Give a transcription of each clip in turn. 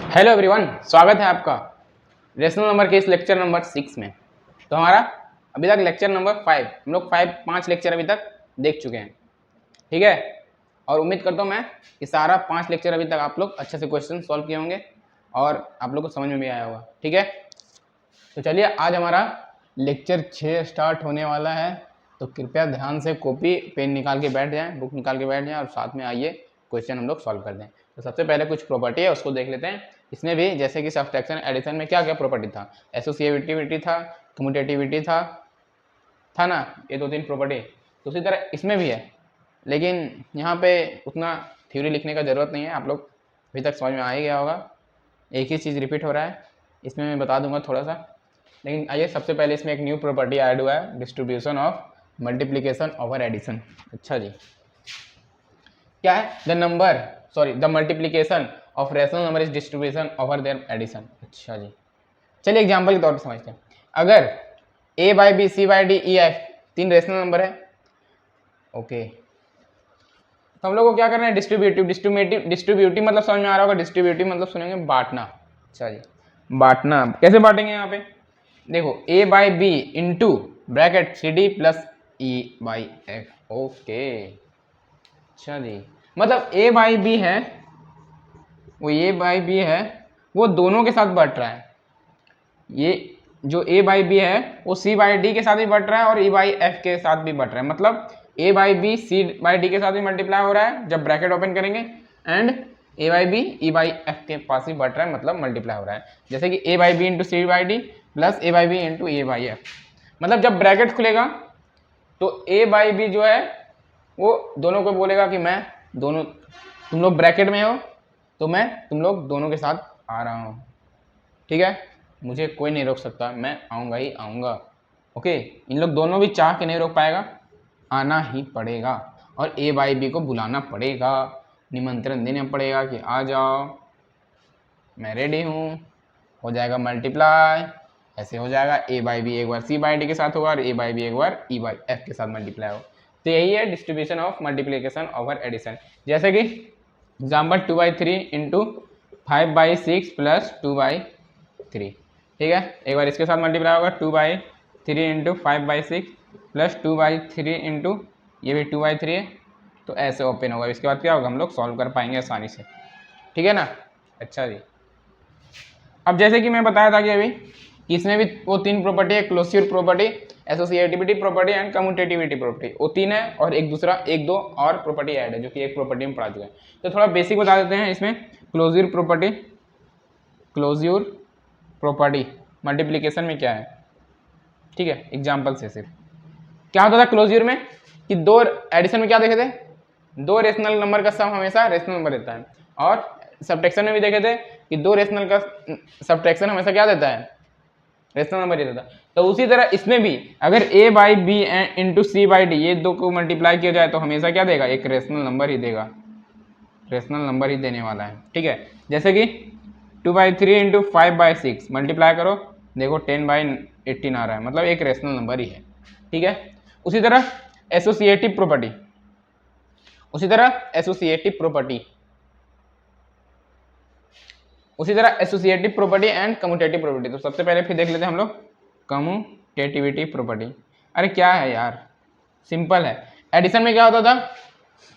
Hello everyone, स्वागत है आपका रेशनल नंबर के इस लेक्चर नंबर 6 में। तो हमारा अभी तक लेक्चर नंबर 5, हम लोग 5 लेक्चर अभी तक देख चुके हैं, ठीक है। और उम्मीद करता हूँ मैं कि सारा 5 लेक्चर अभी तक आप लोग अच्छे से क्वेश्चन सॉल्व किए होंगे और आप लोग को समझ में भी आया होगा, ठीक है। तो चलिए, आज हमारा लेक्चर 6 स्टार्ट होने वाला है। तो कृपया ध्यान से कॉपी पेन निकाल के बैठ जाएं, बुक निकाल के बैठ जाएं और साथ में आइए क्वेश्चन हम लोग सॉल्व कर दें। तो सबसे पहले कुछ प्रॉपर्टी है उसको देख लेते हैं। इसमें भी जैसे कि सब्ट्रैक्शन एडिशन में क्या क्या प्रॉपर्टी था, एसोसिएटिविटी था, कम्यूटेटिविटी था ना, ये 2-3 प्रॉपर्टी। तो उसी तरह इसमें भी है, लेकिन यहाँ पे उतना थ्योरी लिखने का ज़रूरत नहीं है, आप लोग अभी तक समझ में आ ही गया होगा। एक ही चीज़ रिपीट हो रहा है, इसमें मैं बता दूंगा थोड़ा सा। लेकिन आइए, सबसे पहले इसमें एक न्यू प्रॉपर्टी ऐड हुआ है, distribution of multiplication over addition. अच्छा जी, क्या है? The multiplication of rational number is distribution over their addition. अच्छा जी, चलिए एग्जांपल के तौर पर समझते हैं। अगर a by B, C by D, E F 3 rational number है, ओके, तो हम लोग को क्या करना है? डिस्ट्रीब्यूटिव मतलब समझ में आ रहा होगा। डिस्ट्रीब्यूटिव मतलब सुनेंगे बांटना। अच्छा जी, बांटना कैसे बांटेंगे? यहाँ पे देखो, a by B into bracket C D plus E by F. Okay, अच्छा जी, मतलब a बाई बी है, वो a बाई बी है, वो दोनों के साथ बढ़ रहा है। ये जो a बाई बी है वो c बाई डी के साथ भी बढ़ रहा है और e बाई एफ के साथ भी बढ़ रहा है। मतलब a by B c by D के साथ भी मल्टीप्लाई हो रहा है जब ब्रैकेट ओपन करेंगे, and a by B e by F के पास भी बढ़ रहा है, मतलब मल्टीप्लाई हो रहा है। जैसे कि a by B into C by D plus a by B into A by F. मतलब जब ब्रैकेट खुलेगा तो a बाई बी जो है वो दोनों को बोलेगा कि मैं दोनों, तुम लोग ब्रैकेट में हो तो मैं तुम लोग दोनों के साथ आ रहा हूँ, ठीक है। मुझे कोई नहीं रोक सकता, मैं आऊँगा ही आऊँगा। ओके, इन लोग दोनों भी चाह के नहीं रोक पाएगा, आना ही पड़ेगा और ए बाई बी को बुलाना पड़ेगा, निमंत्रण देना पड़ेगा कि आ जाओ, मैं रेडी हूँ, हो जाएगा मल्टीप्लाई। ऐसे हो जाएगा, ए बाई बी एक बार सी बाई डी के साथ होगा और ए बाई बी एक बार ई बाई एफ के साथ मल्टीप्लाई हो। तो यही है distribution of multiplication over addition. जैसे कि एग्जाम्पल 2/3 इंटू 5/6 प्लस 2/3, ठीक है। एक बार इसके साथ मल्टीप्लाई होगा, 2/3 इंटू 5/6 प्लस 2/3 इंटू ये भी 2/3 है। तो ऐसे ओपन होगा, इसके बाद क्या होगा? हम लोग सॉल्व कर पाएंगे आसानी से, ठीक है ना। अच्छा जी, अब जैसे कि मैं बताया था कि अभी कि इसमें भी वो 3 प्रॉपर्टी है, closure property, associativity property and commutativity property. वो 3 है और एक दो और प्रॉपर्टी ऐड है जो कि एक प्रॉपर्टी में पढ़ा चुके हैं। तो थोड़ा बेसिक बता देते हैं इसमें। क्लोज्योर प्रॉपर्टी मल्टीप्लिकेशन में क्या है, ठीक है। एग्जाम्पल से सिर्फ क्या होता था क्लोज्योर में कि दो एडिशन में क्या देखे थे, 2 रेशनल नंबर का सम हमेशा रेशनल नंबर देता है, और सब्ट्रैक्शन में भी देखे थे कि 2 रेशनल का सब्ट्रैक्शन हमेशा क्या देता है? रेशनल नंबर ही देता है। तो उसी तरह इसमें भी अगर a by B into C by D ये दो को मल्टीप्लाई किया जाए तो हमेशा क्या देगा? एक रेशनल नंबर ही देगा, रेशनल नंबर ही देने वाला है, ठीक है। जैसे कि 2/3 इंटू 5/6 मल्टीप्लाई करो, देखो 10/18 आ रहा है, मतलब एक रेशनल नंबर ही है, ठीक है। उसी तरह associative property, associative property and commutative property. तो सबसे पहले फिर देख लेते हैं हम लोग कम्यूटेटिविटी प्रॉपर्टी। अरे क्या है यार, सिंपल है। एडिशन में क्या होता था?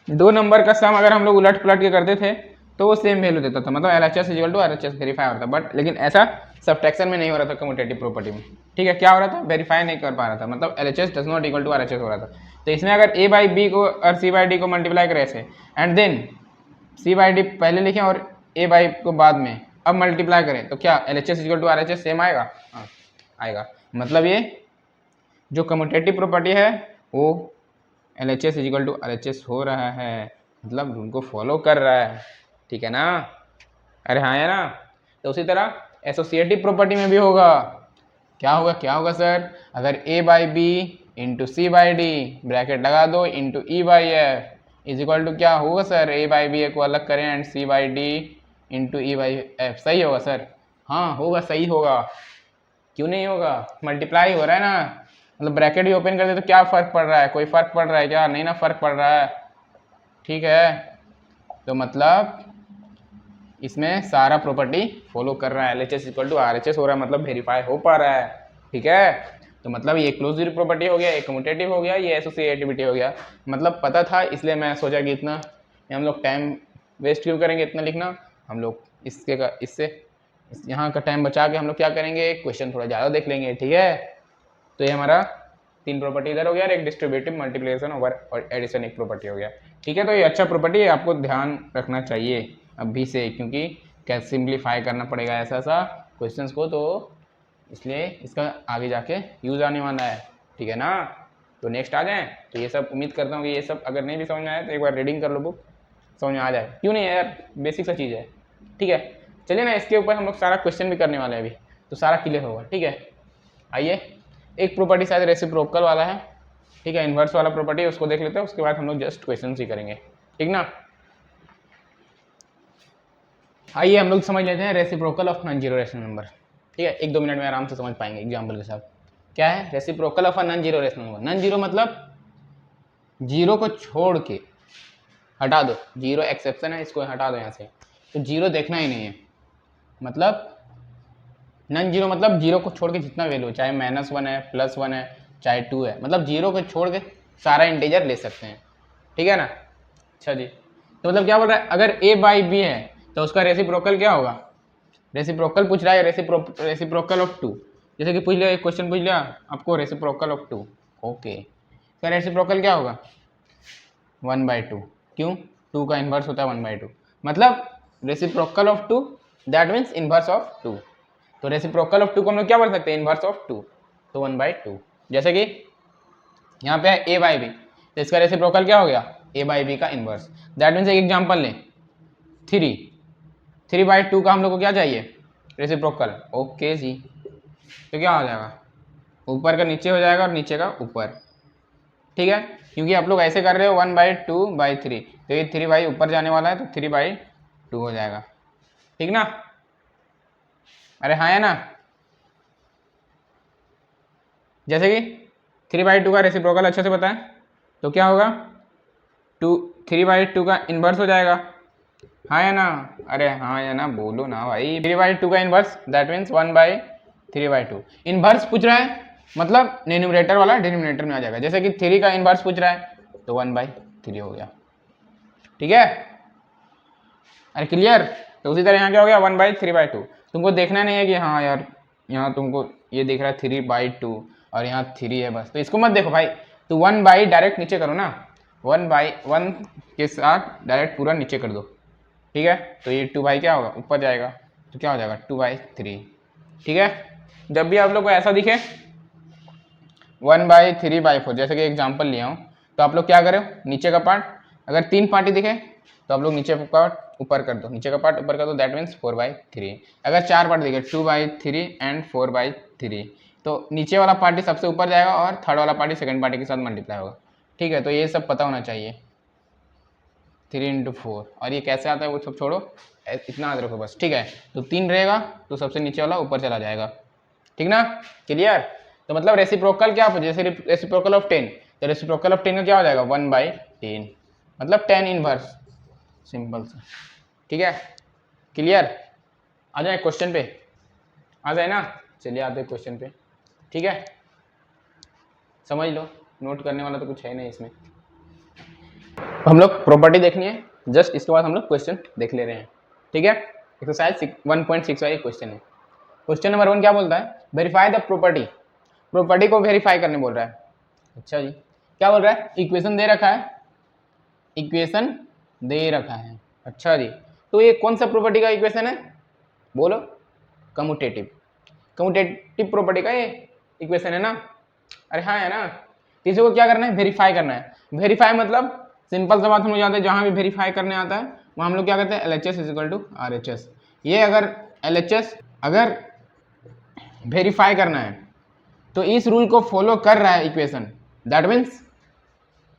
2 नंबर का सम अगर हम लोग उलट पुलट के करते थे तो वो सेम वैल्यू देता था, मतलब LHS equal to RHS verify होता था। बट लेकिन ऐसा सब्ट्रैक्शन में नहीं हो रहा था कम्यूटेटिव प्रॉपर्टी में, ठीक है। क्या हो रहा था? वेरीफाई नहीं कर पा रहा था, मतलब LHS does not equal to RHS हो रहा था। तो इसमें अगर a बाई बी को और c बाई डी को मल्टीप्लाई करें ऐसे, and then c by d पहले लिखें और a बाई को बाद में, अब मल्टीप्लाई करें तो क्या LHS equal to RHS same आएगा? हाँ आएगा। मतलब ये जो कम्यूटेटिव प्रॉपर्टी है वो LHS इक्वल टू RHS हो रहा है, मतलब उनको फॉलो कर रहा है, ठीक है ना। अरे हाँ है ना। तो उसी तरह एसोसिएटिव प्रॉपर्टी में भी होगा। क्या होगा सर? अगर a by B into C by d bracket लगा दो into e by f is equal to क्या होगा सर? a बाई बी को अलग करें and c by d into e by f. सही होगा सर? हाँ होगा, सही होगा, क्यों नहीं होगा? मल्टीप्लाई हो रहा है ना, मतलब ब्रैकेट भी ओपन कर दे तो क्या फर्क पड़ रहा है? कोई फर्क पड़ रहा है क्या? नहीं ना, फर्क पड़ रहा है, ठीक है। तो मतलब इसमें सारा प्रॉपर्टी फॉलो कर रहा है, LHS इक्वल टू RHS हो रहा है, मतलब वेरीफाई हो पा रहा है। ठीक है, तो मतलब ये क्लोजर प्रॉपर्टी हो गया, ये कम्यूटेटिव हो गया, ये एसोसिएटिविटी हो गया। मतलब पता था, इसलिए मैं सोचा कि इतना हम लोग टाइम वेस्ट क्यों करेंगे इतना लिखना, हम लोग इससे यहाँ का टाइम बचा के हम लोग क्या करेंगे, क्वेश्चन थोड़ा ज़्यादा देख लेंगे। ठीक है, तो ये हमारा 3 प्रॉपर्टी इधर हो गया और एक डिस्ट्रीब्यूटिव मल्टीप्लिकेशन ओवर और एडिशन एक प्रॉपर्टी हो गया। ठीक है, तो ये अच्छा प्रॉपर्टी है, आपको ध्यान रखना चाहिए अभी से, क्योंकि क्या सिंप्लीफाई करना पड़ेगा ऐसा सा क्वेश्चंस को, तो इसलिए इसका आगे जाके यूज आने वाला है। ठीक है ना, तो नेक्स्ट आ जाए। तो ये सब उम्मीद करता हूँ कि ये सब अगर नहीं भी समझ में आया तो एक बार रीडिंग कर लो बुक, समझ में आ जाए। क्यों नहीं है यार, बेसिक सा चीज़ है। ठीक है, चलिए ना, इसके ऊपर हम लोग सारा क्वेश्चन भी करने वाले हैं अभी, तो सारा क्लियर होगा। ठीक है, आइए, एक प्रॉपर्टी शायद रेसिप्रोकल वाला है। ठीक है, इन्वर्स वाला प्रॉपर्टी उसको देख लेते हैं, उसके बाद हम लोग जस्ट क्वेश्चन ही करेंगे। ठीक ना, आइए हम लोग समझ लेते हैं reciprocal of non zero rational number. ठीक है, 1-2 मिनट में आराम से समझ पाएंगे एग्जाम्पल के साथ। क्या है reciprocal of a non zero rational number? Non zero मतलब जीरो को छोड़ के, हटा दो, जीरो एक्सेप्शन है, इसको हटा दो यहाँ से, तो जीरो देखना ही नहीं है। मतलब नॉन जीरो मतलब जीरो को छोड़ के जितना वैल्यू, चाहे -1 है, +1 है, चाहे 2 है, मतलब जीरो को छोड़ के सारा इंटीजर ले सकते हैं। ठीक है ना, अच्छा जी, तो मतलब क्या बोल रहा है, अगर a/b है तो उसका रेसिप्रोकल क्या होगा? रेसिप्रोकल पूछ रहा है, रेसिप्रोकल ऑफ 2, जैसे कि पूछ लिया, एक क्वेश्चन पूछ लिया आपको, रेसिप्रोकल ऑफ 2, ओके, इसका रेसिप्रोकल क्या होगा? 1/2। क्यों? 2 का इन्वर्स होता है 1/2, मतलब reciprocal of 2 that means inverse of 2। तो रेसिप्रोकल ऑफ 2 को हम लोग क्या बोल सकते हैं? इन्वर्स ऑफ 2, तो 1/2। जैसे कि यहाँ पे है a/b, तो इसका रेसिप्रोकल क्या हो गया? a/b का इन्वर्स। दैट मीन्स एक एग्जांपल लें, 3/2 का हम लोग को क्या चाहिए? रेसिप्रोकल। ओके जी, तो क्या हो जाएगा? ऊपर का नीचे हो जाएगा और नीचे का ऊपर। ठीक है, क्योंकि आप लोग ऐसे कर रहे हो 1/2/3, तो ये 3 ऊपर जाने वाला है, तो 3/2 हो जाएगा। ठीक ना, अरे हाँ है ना, जैसे कि 3/2 का रेसिप्रोकल अच्छे से बताएं, तो क्या होगा? 3/2 का इन्वर्स हो जाएगा। हाँ या ना, अरे हाँ या ना, बोलो ना भाई। 3/2 का इन्वर्स दैट मीन्स 1/3/2। इन्वर्स पूछ रहा है मतलब न्यूमरेटर वाला डिनोमिनेटर में आ जाएगा। जैसे कि 3 का इन्वर्स पूछ रहा है तो 1/3 हो गया। ठीक है, अरे क्लियर। तो उसी तरह यहाँ क्या हो गया? 1/3/2। तुमको देखना नहीं है कि हाँ यार यहाँ तुमको ये दिख रहा है 3/2 और यहाँ 3 है बस, तो इसको मत देखो भाई। तो 1/, डायरेक्ट नीचे करो ना, 1/1 के साथ डायरेक्ट पूरा नीचे कर दो। ठीक है, तो ये 2 क्या होगा? ऊपर जाएगा, तो क्या हो जाएगा? 2/3। ठीक है, जब भी आप लोग को ऐसा दिखे 1/3/4, जैसे कि एग्जांपल लिया हूँ, तो आप लोग क्या करो, नीचे का पार्ट अगर 3 पार्टी दिखे तो आप लोग नीचे का पार्ट ऊपर कर दो, नीचे का पार्ट ऊपर कर दो, दैट मीन्स 4/3। अगर 4 पार्ट दिखे 2/3 एंड 4/3, तो नीचे वाला पार्टी सबसे ऊपर जाएगा और थर्ड वाला पार्टी सेकंड पार्टी के साथ मल्टीप्लाई होगा। ठीक है, तो ये सब पता होना चाहिए। 3 × 4, और ये कैसे आता है वो सब छोड़ो, इतना याद रखो बस। ठीक है, तो 3 रहेगा तो सबसे नीचे वाला ऊपर चला जाएगा। ठीक ना, क्लियर। तो मतलब रेसिप्रोकल क्या, जैसे रेसिप्रोकल ऑफ 10, तो रेसिप्रोकल ऑफ 10 का क्या हो जाएगा? 1/10, मतलब 10 इनवर्स, सिंपल सा। ठीक है, क्लियर। आ जाए क्वेश्चन पे, आ जाए ना, चलिए आते हैं क्वेश्चन पे। ठीक है, समझ लो, नोट करने वाला तो कुछ है नहीं इसमें। हम लोग प्रॉपर्टी देखनी है जस्ट, इसके बाद हम लोग क्वेश्चन देख ले रहे हैं। ठीक है, एक्सरसाइज 1.6 का ये क्वेश्चन है। क्वेश्चन नंबर 1 क्या बोलता है? वेरीफाई द प्रॉपर्टी, प्रॉपर्टी को वेरीफाई करने बोल रहा है। अच्छा जी, क्या बोल रहा है? इक्वेशन दे रखा है, इक्वेशन दे रखा है। अच्छा जी, तो ये कौन सा प्रॉपर्टी का इक्वेशन है? बोलो, कम्यूटेटिव, कम्यूटेटिव प्रॉपर्टी का ये इक्वेशन है ना। अरे हाँ है ना, तो इसी को क्या करना है? वेरीफाई करना है। वेरीफाई मतलब सिंपल सा बात हम लोग जानते हैं, जहाँ भी वेरीफाई करने आता है वहाँ हम लोग क्या कहते हैं? LHS = RHS। ये अगर LHS अगर वेरीफाई करना है तो इस रूल को फॉलो कर रहा है इक्वेशन, दैट मीन्स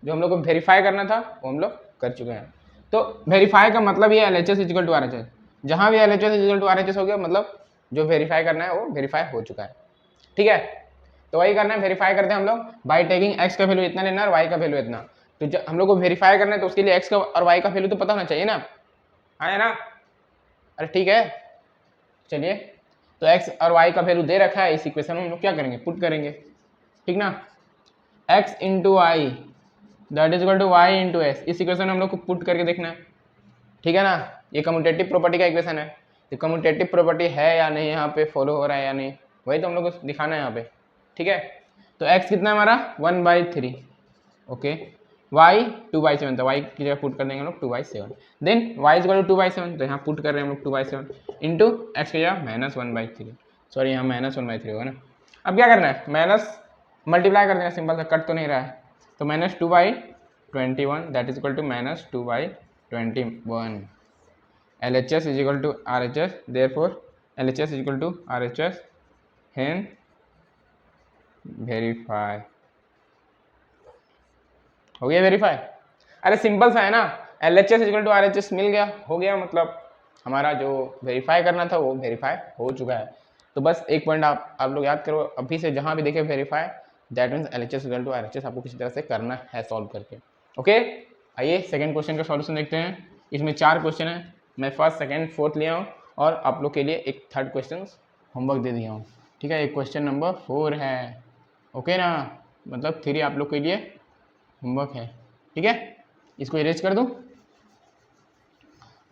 जो हम लोग को वेरीफाई करना था वो हम लोग कर चुके हैं। तो वेरीफाई का मतलब ये LHS = RHS, जहाँ भी LHS = RHS हो गया मतलब जो वेरीफाई करना है वो वेरीफाई हो चुका है। ठीक है, तो वही करना है, वेरीफाई करते हैं हम लोग बाई टेकिंग x का वैल्यू इतना लेना और y का वैल्यू इतना। तो हम लोग को वेरीफाई करना है तो उसके लिए x का और y का वैल्यू तो पता होना चाहिए ना, है ना। अरे ठीक है, चलिए तो x और y का वैल्यू दे रखा है, इस इक्वेशन में हम लोग क्या करेंगे, पुट करेंगे, ठीक ना। x into y that is equal to y into s, इस इक्वेशन में हम लोग को पुट करके देखना है, ठीक है ना। ये कम्यूटेटिव प्रॉपर्टी का इक्वेशन है, तो कम्यूटेटिव प्रॉपर्टी है या नहीं यहाँ पे, फॉलो हो रहा है या नहीं, वही तो हम लोग को दिखाना है यहाँ पे, ठीक है। तो x कितना है हमारा 1/3, ओके, y 2/7 था, y की जगह पुट कर देंगे हम लोग 2/7, then y is equal to 2/7, तो यहाँ पुट कर रहे हैं हम लोग 2/7 इंटू एक्स की जगह -1/3, सॉरी यहाँ -1/3 होगा ना। अब क्या करना है, माइनस मल्टीप्लाई कर देना, सिंपल सा, कट तो नहीं रहा है, तो -2/21 that is equal to -2/21, LHS is equal to RHS, therefore LHS is equal to RHS, hence verify, हो गया वेरीफाई। अरे सिंपल सा है ना, LHS is equal to RHS मिल गया, हो गया, मतलब हमारा जो वेरीफाई करना था वो वेरीफाई हो चुका है। तो बस एक पॉइंट आप लोग याद करो, अभी से जहाँ भी देखे verify that means LHS equal to RHS आपको किसी तरह से करना है सॉल्व करके, ओके। आइए सेकंड क्वेश्चन का सॉल्यूशन देखते हैं। इसमें 4 क्वेश्चन है, मैं फर्स्ट सेकंड फोर्थ लिया हूँ और आप लोग के लिए एक थर्ड क्वेश्चन होमवर्क दे दिया हूँ, ठीक है। एक क्वेश्चन नंबर 4 है, ओके ना, मतलब 3 आप लोग के लिए होमवर्क है, ठीक है। इसको इरेज कर दूँ,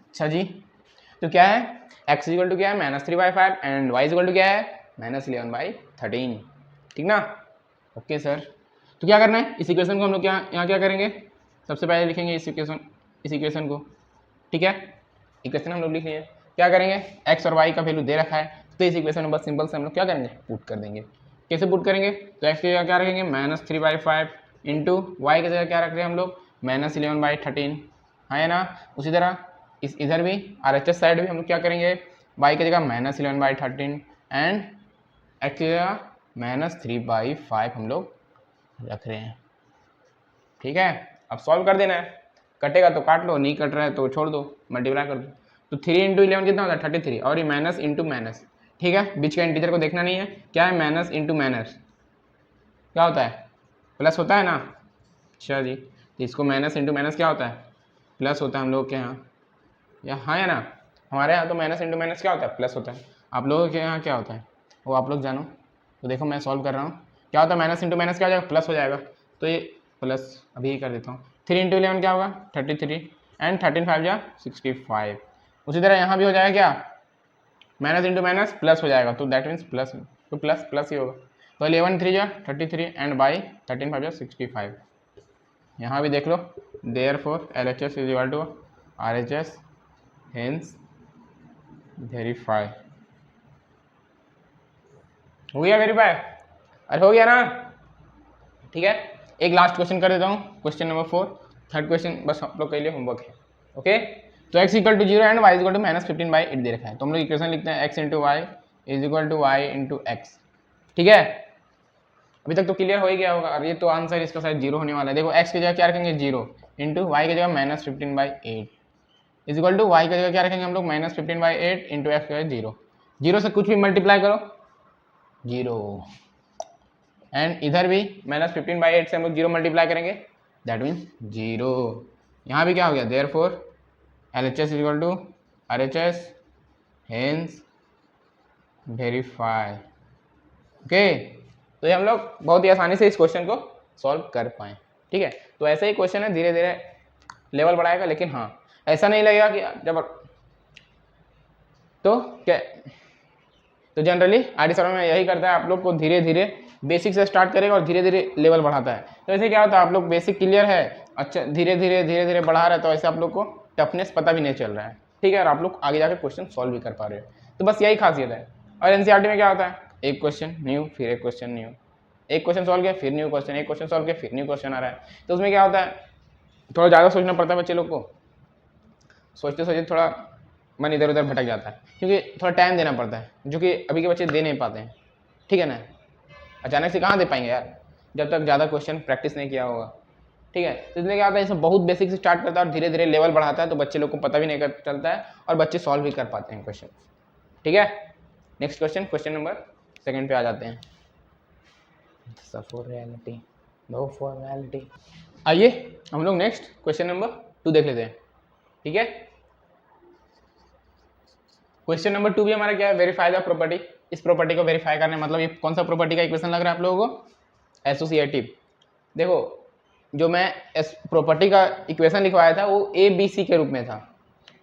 अच्छा जी। तो क्या है, x इक्वल टू क्या है -3/5 एंड y इक्वल टू क्या है -11/13, ठीक ना, ओके सर। तो क्या करना है, इस इक्वेशन को हम लोग यहाँ क्या करेंगे, सबसे पहले लिखेंगे इस इक्वेशन को, ठीक है। इक्वेशन हम लोग लिख लिए, क्या करेंगे, x और y का वैल्यू दे रखा है, तो इस इक्वेशन में बस सिंपल से हम लोग क्या करेंगे, पुट कर देंगे। कैसे पुट करेंगे, तो x की जगह क्या रखेंगे -3/5 इंटू वाई की जगह क्या रख रहे हैं हम लोग -11/13, है ना। उसी तरह इस इधर भी RHS साइड भी हम लोग क्या करेंगे, y की जगह -11/13 एंड x की जगह -3/5 हम लोग रख रहे हैं, ठीक है। अब सॉल्व कर देना है, कटेगा तो काट लो, नहीं कट रहा है तो छोड़ दो, मल्टीप्लाई कर दो। तो 3 इंटू 11 कितना होता है 33, और ये माइनस इंटू माइनस, ठीक है, बीच का इंटीजर को देखना नहीं है, क्या है माइनस इंटू माइनस क्या होता है, प्लस होता है ना। अच्छा जी, तो इसको माइनस इंटू माइनस क्या होता है, प्लस होता है हम लोग के यहाँ हाँ है ना, हमारे यहाँ तो माइनस इंटू माइनस क्या होता है, प्लस होता है। आप लोगों के यहाँ क्या होता है वो आप लोग जानो। तो देखो मैं सॉल्व कर रहा हूँ, क्या होता है माइनस इंटू माइनस क्या हो जाएगा, प्लस हो जाएगा, तो ये प्लस अभी ही कर देता हूँ। 3 इंटू 11 क्या होगा 33 एंड 13 5 जा 65। उसी तरह यहाँ भी हो जाएगा क्या, माइनस इंटू माइनस प्लस हो जाएगा, तो दैट मीन्स प्लस, तो प्लस प्लस ही होगा। तो 11 3 जा 33 एंड बाई 13 5 जा 65। यहाँ भी देख लो, therefore LHS is equal to RHS, hence verify. हो गया वेरीफाई, अरे हो गया ना, ठीक है। एक लास्ट क्वेश्चन कर देता हूँ, क्वेश्चन नंबर 4, थर्ड क्वेश्चन बस आप लोग के लिए होमवर्क है, ओके। तो x equal to 0 and y equal to -15/8 दे रखा है, तो हम लोग इक्वेशन लिखते हैं x into y is equal to y into x, ठीक है। अभी तक तो क्लियर हो ही गया होगा, और ये तो आंसर इसका शायद 0 होने वाला है। देखो x की जगह क्या रखेंगे 0 इंटू वाई की जगह -15/8 इज इक्वल टू वाई की जगह क्या रखेंगे हम लोग -15/8 इंटू एक्स की जगह 0, 0 से कुछ भी मल्टीप्लाई करो 0, एंड इधर भी -15/8 से हम लोग 0 मल्टीप्लाई करेंगे दैट मीन्स 0। यहाँ भी क्या हो गया, therefore LHS is equal to RHS, hence verify, okay. तो ये हम लोग बहुत ही आसानी से इस क्वेश्चन को सॉल्व कर पाए, ठीक है। तो ऐसे ही क्वेश्चन है, धीरे धीरे लेवल बढ़ाएगा, लेकिन हाँ ऐसा नहीं लगेगा कि जब तो क्या, तो जनरली आर डी सर में यही करता है, आप लोग को धीरे धीरे बेसिक से स्टार्ट करेगा और धीरे धीरे लेवल बढ़ाता है। तो ऐसे क्या होता है, आप लोग बेसिक क्लियर है, अच्छा धीरे धीरे बढ़ा रहे, तो ऐसे आप लोग को टफनेस पता भी नहीं चल रहा है, ठीक है, और आप लोग आगे जाकर क्वेश्चन सॉल्व भी कर पा रहे हो। तो बस यही खासियत है। और एनसीईआरटी में क्या होता है, एक क्वेश्चन न्यू, फिर एक क्वेश्चन न्यू, एक क्वेश्चन सॉल्व किया फिर न्यू क्वेश्चन, एक क्वेश्चन सॉल्व किया फिर न्यू क्वेश्चन आ रहा है। तो उसमें क्या होता है, थोड़ा ज़्यादा सोचना पड़ता है बच्चे लोग को, सोचते सोचते थोड़ा मन इधर उधर भटक जाता है, क्योंकि थोड़ा टाइम देना पड़ता है, जो कि अभी के बच्चे दे नहीं पाते हैं, ठीक है ना। अचानक से कहाँ दे पाएंगे यार, जब तक ज़्यादा क्वेश्चन प्रैक्टिस नहीं किया होगा, ठीक है। तो इसलिए क्या होता है, इसमें बहुत बेसिक से स्टार्ट करता है और धीरे धीरे लेवल बढ़ाता है, तो बच्चे लोग को पता भी नहीं चलता है और बच्चे सॉल्व भी कर पाते हैं क्वेश्चन, ठीक है। नेक्स्ट क्वेश्चन, क्वेश्चन नंबर 2 पे आ जाते हैं। आइए हम लोग नेक्स्ट क्वेश्चन नंबर 2 देख लेते हैं, ठीक है। क्वेश्चन नंबर 2 भी हमारा क्या है, वेरीफाई द प्रॉपर्टी। इस प्रॉपर्टी को वेरीफाई करना है, मतलब ये कौन सा प्रॉपर्टी का इक्वेशन लग रहा है आप लोगों को, एसोसिएटिव। देखो जो मैं इस प्रॉपर्टी का इक्वेशन लिखवाया था वो ए बी सी के रूप में था,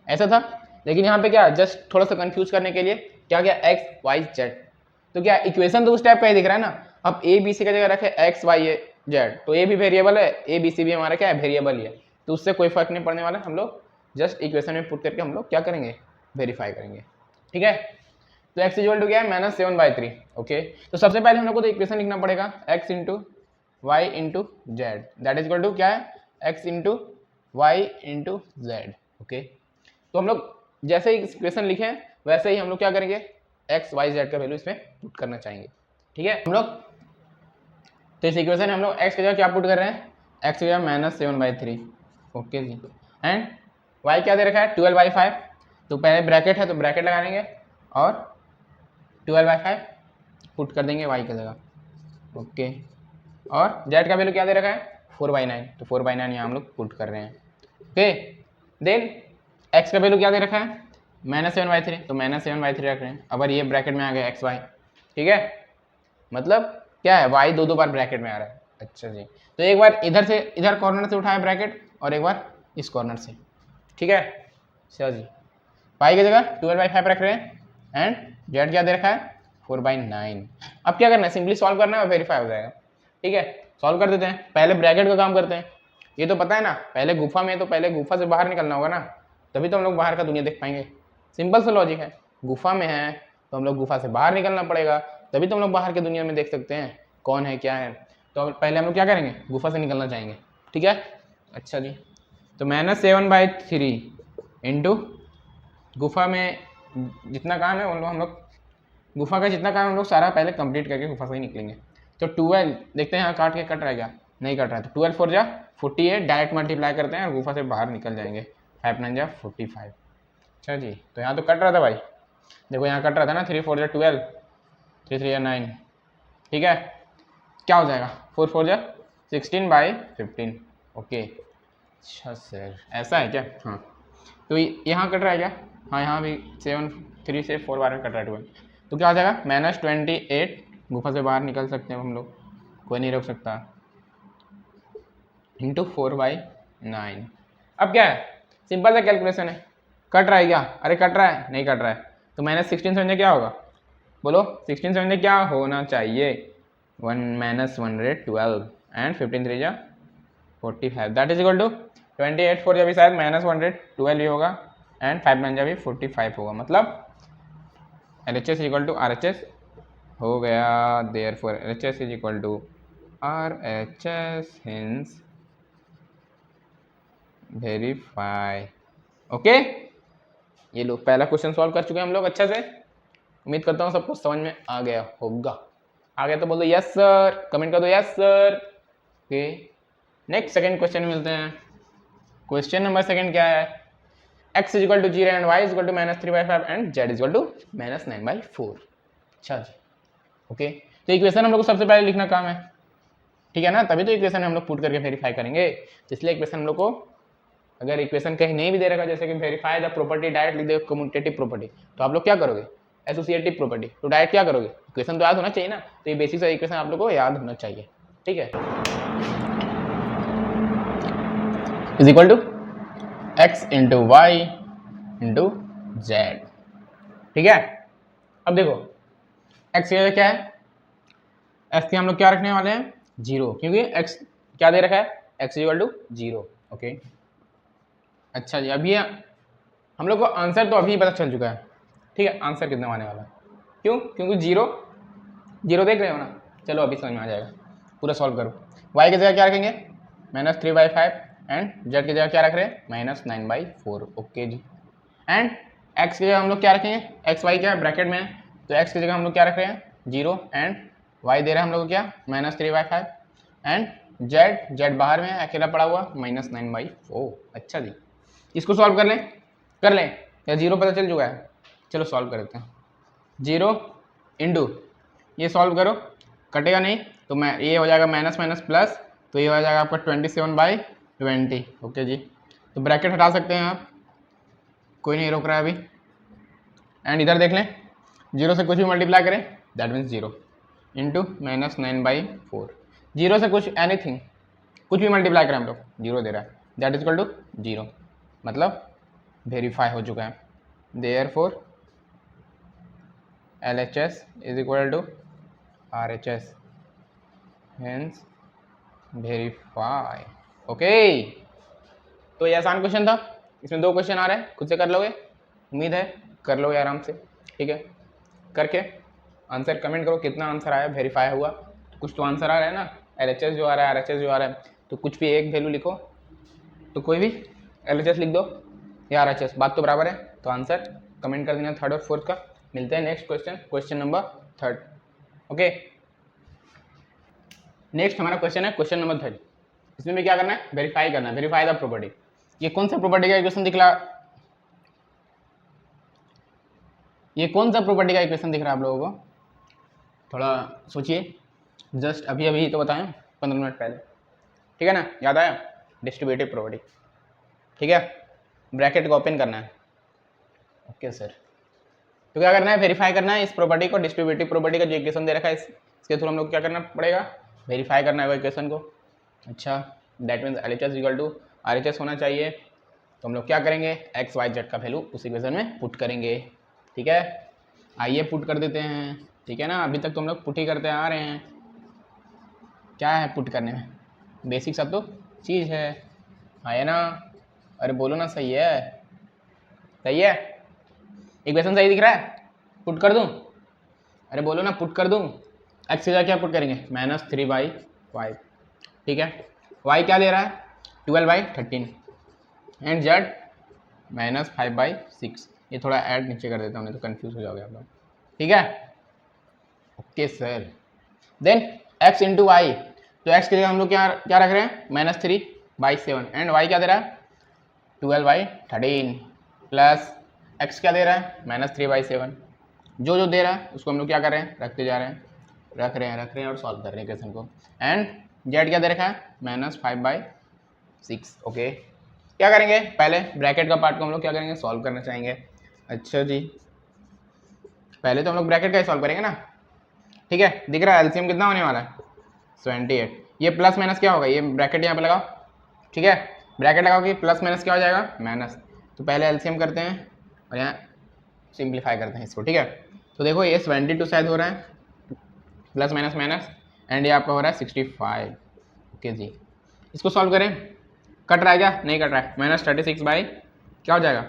ऐसा था। लेकिन यहाँ पे क्या, जस्ट थोड़ा सा कंफ्यूज करने के लिए क्या क्या एक्स वाई जेड, तो क्या इक्वेशन तो उस टाइप का ही दिख रहा है ना। अब ए बी सी का जगह रखे एक्स वाई जेड, तो ए भी वेरिएबल है, ए बी सी भी हमारा क्या है, वेरिएबल ही है, तो उससे कोई फर्क नहीं पड़ने वाला। हम लोग जस्ट इक्वेशन में पुट करके हम लोग क्या करेंगे, वेरीफाई करेंगे, ठीक है। तो x इक्वल टू क्या है, -7/3। ओके, तो सबसे पहले हम लोग को तो इक्वेशन लिखना पड़ेगा x into y into z, that is equal to क्या है, x into y into z. Okay, तो हम लोग जैसे ही इक्वेशन लिखे वैसे ही हम लोग क्या करेंगे, x y z का वैल्यू इसमें पुट करना चाहेंगे, ठीक है। हम लोग तो इस इक्वेशन में हम लोग x की जगह क्या पुट कर रहे हैं, x की जगह -7/3। ओके जी, एंड y क्या दे रखा है, 12/5। तो पहले ब्रैकेट है तो ब्रैकेट लगा लेंगे और 12/5 पुट कर देंगे y की जगह। ओके, और z का वैल्यू क्या दे रखा है, 4/9, तो 4/9 यहाँ हम लोग पुट कर रहे हैं। ओके, देन x का वैल्यू क्या दे रखा है, -7/3, तो -7/3 रख रहे हैं। अगर ये ब्रैकेट में आ गया xy, ठीक है, मतलब क्या है, y दो बार ब्रैकेट में आ रहा है। अच्छा जी, तो एक बार इधर से, इधर कॉर्नर से उठाया ब्रैकेट और एक बार इस कॉर्नर से, ठीक है। चलो जी, y की जगह 12/5 रख रहे हैं एंड z क्या दे रखा है, 4/9। अब क्या करना है, सिंपली सॉल्व करना है और वेरीफाई हो जाएगा, ठीक है। सॉल्व कर देते हैं, पहले ब्रैकेट का काम करते हैं। ये तो पता है ना, पहले गुफा में, तो पहले गुफा से बाहर निकलना होगा ना, तभी तो हम लोग बाहर का दुनिया देख पाएंगे। सिंपल सा लॉजिक है, गुफा में है तो हम लोग गुफा से बाहर निकलना पड़ेगा, तभी तो हम लोग बाहर की दुनिया में देख सकते हैं कौन है क्या है। तो पहले हम लोग क्या करेंगे, गुफा से निकलना चाहेंगे, ठीक है। अच्छा जी, तो -7/3 इंटू गुफा में जितना काम है हम लोग गुफा का जितना काम हम लोग सारा पहले कंप्लीट करके गुफा से ही निकलेंगे। तो 12 देखते हैं यहाँ काट के कट रहा है क्या, नहीं कट रहा है, तो 12 4 जा 48, डायरेक्ट मल्टीप्लाई करते हैं और गुफा से बाहर निकल जाएंगे, 5 9 जा 45। अच्छा जी, तो यहाँ तो कट रहा था भाई, देखो यहाँ कट रहा था ना, 3 4 जा 12, 3 3 जा 9, ठीक है। क्या हो जाएगा, 4 4 जा 16/15। ओके, अच्छा सर ऐसा है क्या, हाँ। तो यहाँ कट रहा है क्या, हाँ यहाँ भी 7 3 से 4 बार में कट रहा है 12, तो क्या हो जाएगा -28। गुफा से बाहर निकल सकते हैं हम लोग, कोई नहीं रोक सकता, इंटू 4/9। अब क्या है, सिंपल सा कैलकुलेशन है, कट रहा है क्या, अरे कट रहा है, नहीं कट रहा है, तो -16 समझे क्या होगा, बोलो 16 समझे क्या होना चाहिए, 1 -1 रे 12 एंड 15 3 जा 45, दैट इज इक्वल टू 28 4 जब भी शायद -1 रे 12 ही होगा एंड 5 9 जा भी 45 होगा, मतलब LHS इक्वल टू RHS हो गया। Therefore LHS is equal to RHS, hence verify. Okay, ये लो पहला क्वेश्चन सॉल्व कर चुके हैं हम लोग अच्छे से, उम्मीद करता हूँ सबको समझ में आ गया होगा। आ गया तो बोलो यस सर, कमेंट कर दो yes sir. Okay, next second question में मिलते हैं। क्वेश्चन नंबर सेकंड क्या है, x is equal to 0 and y is equal to -3/5 and z is equal to -9/4। अच्छा जी, ओके, तो इक्वेशन हम लोग को सबसे पहले लिखना काम है, ठीक है ना, तभी तो इक्वेशन हम लोग पुट करके वेरीफाई करेंगे। तो इसलिए इक्वेशन हम लोग को, अगर इक्वेशन कहीं नहीं भी दे रखा, जैसे कि वेरीफाई द प्रॉपर्टी, डायरेक्ट लिख दे कम्यूटेटिव प्रॉपर्टी, तो आप लोग क्या करोगे, एसोसिएटिव प्रॉपर्टी, तो डायरेक्ट क्या करोगे, इक्वेशन तो याद होना चाहिए ना, तो ये बेसिक सा इक्वेशन आप लोग को याद होना चाहिए, ठीक है। Is equal to x into y into z, ठीक है। अब देखो x की जगह क्या है, x की हम लोग क्या रखने वाले हैं, 0, क्योंकि x क्या दे रखा है, x इक्वल टू 0। ओके, अच्छा जी, अभी हम लोग को आंसर तो अभी पता चल चुका है, ठीक है, आंसर कितना आने वाला है, क्यों, क्योंकि 0 0 देख रहे हो ना, चलो अभी समझ में आ जाएगा, पूरा सॉल्व करो। y की जगह क्या रखेंगे, -3/5 एंड z की जगह क्या रख रहे हैं, -9/4। ओके जी, एंड x की जगह हम लोग क्या रखेंगे, x y क्या है ब्रैकेट में है, तो x की जगह हम लोग क्या रख रहे हैं, 0 एंड y दे रहे हैं हम लोग को क्या, -3/5 एंड z बाहर में है अकेला पड़ा हुआ, -9/4। अच्छा जी, इसको सॉल्व कर लें या 0 पता चल चुका है, चलो सॉल्व कर देते हैं। 0 इंटू ये सॉल्व करो, कटेगा नहीं, तो मैं ये हो जाएगा माइनस माइनस प्लस, तो ये हो जाएगा आपका 27/20। ओके जी, तो ब्रैकेट हटा सकते हैं आप, कोई नहीं रोक रहा है अभी, एंड इधर देख लें, 0 से कुछ भी मल्टीप्लाई करें दैट मीन्स 0 इंटू -9/4। 0 से कुछ एनीथिंग कुछ भी मल्टीप्लाई करें हम लोग 0 दे रहा है, दैट इज इक्वल टू 0, मतलब वेरीफाई हो चुका है। Therefore LHS is equal to RHS, hence verify. Okay, तो ये आसान क्वेश्चन था, इसमें 2 क्वेश्चन आ रहे हैं, खुद से कर लोगे, उम्मीद है कर लोगे आराम से। ठीक है, करके आंसर कमेंट करो कितना आंसर आया, वेरीफाई हुआ। कुछ तो आंसर आ रहा है ना, LHS जो आ रहा है, RHS जो आ रहा है, तो कुछ भी एक वैल्यू लिखो, तो कोई भी LHS लिख दो या RHS, बात तो बराबर है। तो आंसर कमेंट कर देना 3rd और 4th का। मिलते हैं next question, question number 3rd। Okay, next हमारा क्वेश्चन है क्वेश्चन नंबर 3rd। इसमें भी क्या करना है, वेरीफाई करना है, वेरीफाई द प्रॉपर्टी। ये कौन सा प्रॉपर्टी का इक्वेशन दिख रहा, ये कौन सा प्रॉपर्टी का इक्वेशन दिख रहा है आप लोगों को, थोड़ा सोचिए, जस्ट अभी अभी तो बताएं 15 मिनट पहले। ठीक है ना, याद आया, डिस्ट्रीब्यूटिव प्रॉपर्टी। ठीक है, ब्रैकेट को ओपन करना है। ओके सर, तो क्या करना है, वेरीफाई करना है इस प्रॉपर्टी को, डिस्ट्रीब्यूटिव प्रॉपर्टी का जो इक्वेशन दे रखा है इसके थ्रू हम लोग क्या करना पड़ेगा, वेरीफाई करना है वो इक्वेशन को। अच्छा, that means LHS equal to RHS होना चाहिए। तो हम लोग क्या करेंगे, XYZ का वैल्यू उस इक्वेशन में पुट करेंगे। ठीक है, आइए पुट कर देते हैं। ठीक है ना, अभी तक तो हम लोग पुट ही करते आ रहे हैं, क्या है पुट करने में, बेसिक सब तो चीज़ है ना। अरे बोलो ना, सही है, सही है, इक्वेशन सही दिख रहा है, पुट कर दूं, अरे बोलो ना पुट कर दूं। एक्स की जगह क्या पुट करेंगे, -3/5। ठीक है, y क्या दे रहा है 12/13 एंड z -5/6। ये थोड़ा ऐड नीचे कर देता हूँ, नहीं तो कंफ्यूज हो जाओगे आप लोग। ठीक है, okay sir. Then x into y, तो x की जगह हम लोग क्या क्या रख रहे हैं, -3/7 एंड y क्या दे रहा है 12/13 प्लस x क्या दे रहा है -3/7। जो जो दे रहा है उसको हम लोग क्या कर रहे हैं, रखते जा रहे हैं, रख रहे हैं और सॉल्व कर रहे हैं क्वेश्चन को। एंड z क्या दे रखा है -5/6। ओके, क्या करेंगे, पहले ब्रैकेट का पार्ट को हम लोग क्या करेंगे, सॉल्व करना चाहेंगे। अच्छा जी, पहले तो हम लोग ब्रैकेट का ही सॉल्व करेंगे ना। ठीक है, दिख रहा है एलसीएम कितना होने वाला है 28। ये प्लस माइनस क्या होगा, ये ब्रैकेट यहाँ पे लगाओ। ठीक है, ब्रैकेट लगाओ कि प्लस माइनस क्या हो जाएगा, माइनस। तो पहले एलसीएम करते हैं और यहाँ सिंप्लीफाई करते हैं इसको। ठीक है, तो देखो ये 72 शायद हो रहा है, प्लस माइनस माइनस, एंड ये आपका हो रहा है 65। ओके जी, इसको सॉल्व करें, कट रहा है क्या, नहीं कट रहा है, -36 क्या हो जाएगा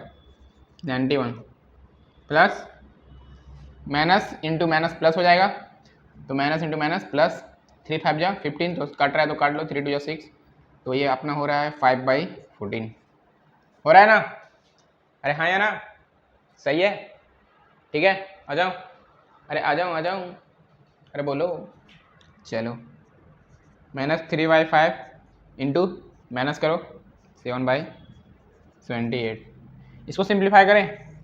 91 plus minus into minus plus हो जाएगा, तो माइनस इंटू माइनस प्लस 3 5 जा 15, तो कट रहा है तो काट लो, 3 2 जा 6, तो ये अपना हो रहा है 5/14 हो रहा है ना। अरे हाँ या ना, सही है। ठीक है, आ जाओ, अरे आ जाऊँ, अरे बोलो, चलो -3/5 इंटू माइनस करो 7/28, इसको सिंप्लीफाई करें,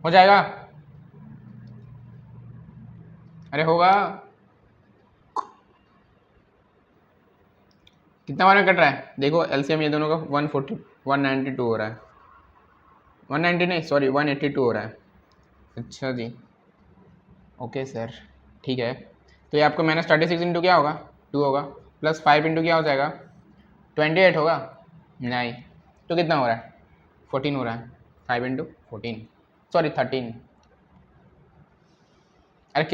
हो जाएगा, अरे होगा, कितना बार में कट रहा है, देखो एलसीएम ये दोनों का 192 हो रहा है, 190 नहीं सॉरी 182 हो रहा है। अच्छा जी, ओके सर, ठीक है, तो ये आपको -36 इंटू क्या होगा 2 होगा, प्लस 5 इंटू क्या हो जाएगा 28 होगा, नहीं तो कितना हो रहा है 14 हो रहा है, 5 इंटू 14 सॉरी 13। अरे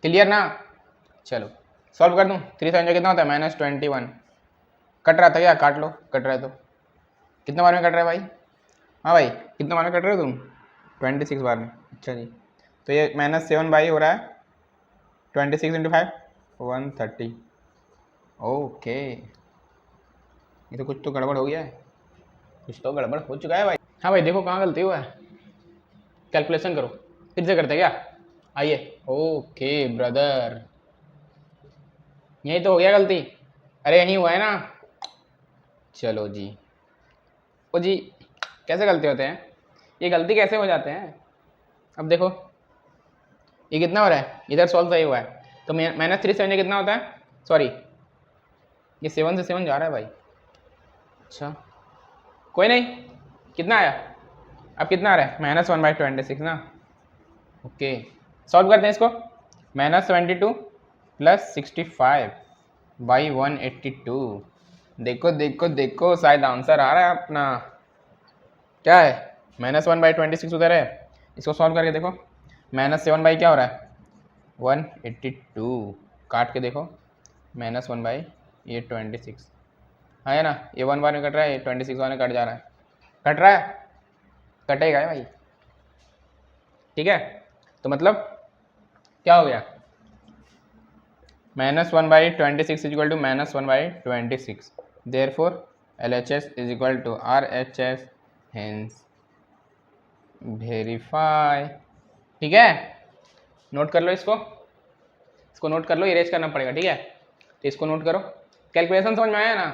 क्लियर ना, चलो सॉल्व कर दूँ, 3 7 कितना होता है -21। कट रहा था क्या, काट लो, कट रहा है तो कितने बार में कट रहा है भाई, हाँ भाई कितने बार में कट रहे हो तुम 26 बार में। अच्छा जी, तो ये -7 हो रहा है 26 इंटू 5 130। ओके, ये तो कुछ तो गड़बड़ हो गया है, कुछ तो गड़बड़ हो चुका है भाई। हाँ भाई देखो कहाँ गलती हुआ है, कैलकुलेशन करो, फिर से करते क्या, आइए। ओके ब्रदर, यही तो हो गया गलती, अरे यहीं हुआ है ना, चलो जी। ओ जी, कैसे गलती होते हैं, ये गलती कैसे हो जाते हैं, अब देखो ये कितना हो रहा है, इधर सॉल्व सही हुआ है, तो -3 7 कितना होता है, सॉरी ये 7 से 7 जा रहा है भाई, अच्छा कोई नहीं, कितना आया अब कितना आ रहा है -1/26 ना। ओके सॉल्व करते हैं इसको। -22 + 65/182। देखो देखो देखो शायद आंसर आ रहा है अपना। क्या है -1/26 उधर है, इसको सॉल्व करके देखो। -7 बाई क्या हो रहा है 182, काट के देखो -1/26 है ना। ये 1 बार में कट रहा है, ये 26 बार में कट जा रहा है, कट रहा है, कटेगा है भाई। ठीक है तो मतलब क्या हो गया -1/26 equal to -1/26। Therefore LHS is equal to RHS, hence verify. ठीक है नोट कर लो इसको नोट कर लो, इरेज करना पड़ेगा। ठीक है तो इसको नोट करो। कैलकुलेशन समझ में आया ना?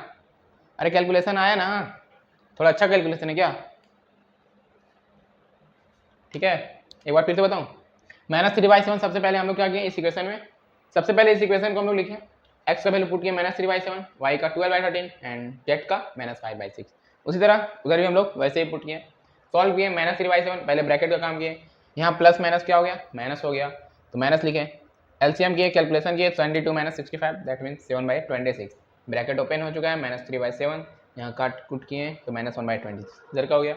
अरे कैलकुलेशन आया ना, थोड़ा अच्छा कैलकुलेशन है क्या? ठीक है एक बार फिर से बताऊं। -3/7 सबसे पहले हम लोग क्या किए इस इक्वेशन में, सबसे पहले इस इक्वेशन को हम लोग लिखे, x का वैल्यू पुट किया -3/7, y का 12/13 एंड z का -5/6। उसी तरह उधर भी हम लोग वैसे ही पुट किए, सॉल्व किए -3/7, पहले ब्रैकेट का काम किए, यहाँ प्लस माइनस क्या हो गया माइनस हो गया तो माइनस लिखे, एलसीएम किए, कैलकुलेशन किए 22 - 65 दैट मीन्स 7/26, ब्रैकेट ओपन हो चुका है -3/7, यहाँ काट कुट किए तो -1/26 इधर का हो गया।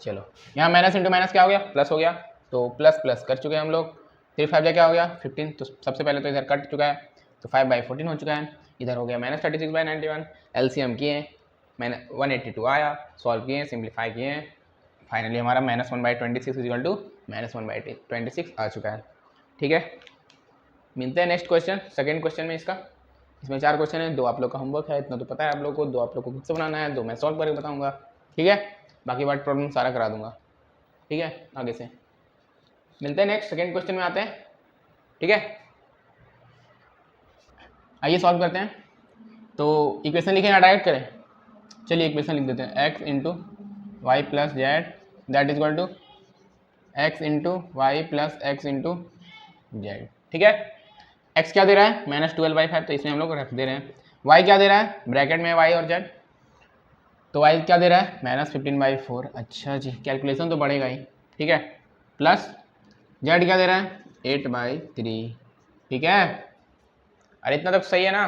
चलो यहाँ माइनस इंटू माइनस क्या हो गया प्लस हो गया, तो प्लस प्लस कर चुके हैं हम लोग। 3 5 क्या हो गया 15, तो सबसे पहले तो इधर कट चुका है तो 5/14 हो चुका है, इधर हो गया -36/91, एलसीएम किए मैंने 182 आया, सॉल्व किए सिंप्लीफाई किए, फाइनली हमारा -1/26 इक्वल टू -1/26 आ चुका है। ठीक है मिलते हैं नेक्स्ट क्वेश्चन, सेकेंड क्वेश्चन में इसका। इसमें 4 क्वेश्चन है, 2 आप लोग का होमवर्क है, इतना तो पता है आप लोग को, 2 आप लोग को खुद से बनाना है, 2 मैं सॉल्व करके बताऊंगा। ठीक है बाकी वर्ड प्रॉब्लम सारा करा दूंगा। ठीक है आगे से मिलते हैं नेक्स्ट सेकेंड क्वेश्चन में आते हैं। ठीक है आइए सॉल्व करते हैं। तो इक्वेशन लिखें या डायरेक्ट करें? चलिए इक्वेशन लिख देते हैं, x into y plus z that is equal to x into y plus x into z. ठीक है x क्या दे रहा है -12/5, तो इसमें हम लोग रख दे रहे हैं। y क्या दे रहा है ब्रैकेट में y और z, तो y क्या दे रहा है -15/4। अच्छा जी कैलकुलेशन तो बढ़ेगा ही। ठीक है प्लस z क्या दे रहा है 8/3। ठीक है अरे इतना तक सही है ना।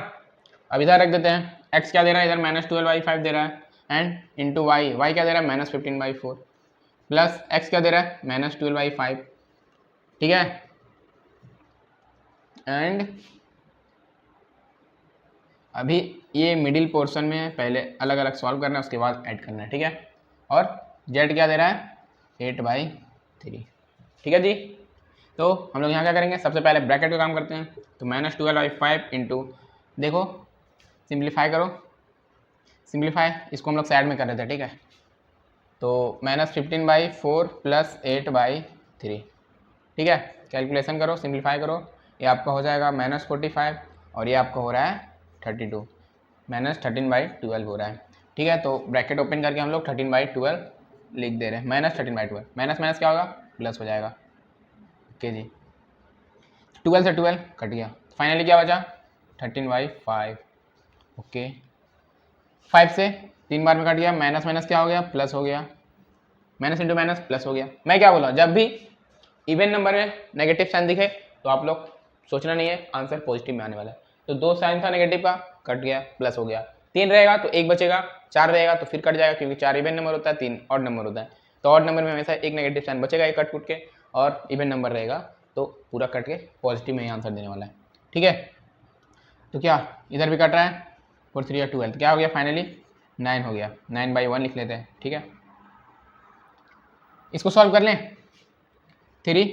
अब इधर रख देते हैं, x क्या दे रहा है इधर -12/5 दे रहा है, एंड इंटू y क्या दे रहा है -15/4, प्लस x क्या दे रहा है -12/5। ठीक है एंड अभी ये मिडिल पोर्शन में है, पहले अलग अलग सॉल्व करना है उसके बाद ऐड करना है। ठीक है और z क्या दे रहा है 8/3। ठीक है जी तो हम लोग यहाँ क्या करेंगे, सबसे पहले ब्रैकेट का काम करते हैं, तो -12/5 इंटू, देखो सिंप्लीफाई करो, सिंप्लीफाई इसको हम लोग साइड में कर रहे थे। ठीक है तो -15/4 प्लस 8/3। ठीक है कैलकुलेशन करो सिंप्लीफाई करो, ये आपका हो जाएगा -45 और ये आपका हो रहा है 32, -13/12 हो रहा है। ठीक है तो ब्रैकेट ओपन करके हम लोग 13/12 लिख दे रहे हैं, -13/12, माइनस माइनस क्या होगा प्लस हो जाएगा। ओके जी 12 से 12 कट गया, फाइनली क्या बचा 13/5। ओके 5 से 3 बार में कट गया, माइनस माइनस क्या हो गया प्लस हो गया, माइनस इंटू माइनस प्लस हो गया। मैं क्या बोला जब भी इवन नंबर में नेगेटिव साइन दिखे तो आप लोग सोचना नहीं है, आंसर पॉजिटिव में आने वाला है। तो 2 साइन था नेगेटिव का, कट गया प्लस हो गया, 3 रहेगा तो 1 बचेगा, 4 रहेगा तो फिर कट जाएगा, क्योंकि 4 इवन नंबर होता है, 3 ऑड नंबर होता है, तो ऑड नंबर में हमेशा एक नेगेटिव साइन बचेगा, एक कट कुट के, और इवन नंबर रहेगा तो पूरा कट के पॉजिटिव में ही आंसर देने वाला है। ठीक है तो क्या इधर भी कट रहा है 4 3 12, तो क्या हो गया फाइनली 9 हो गया, 9/1 लिख लेते हैं। ठीक है इसको सॉल्व कर लें, 3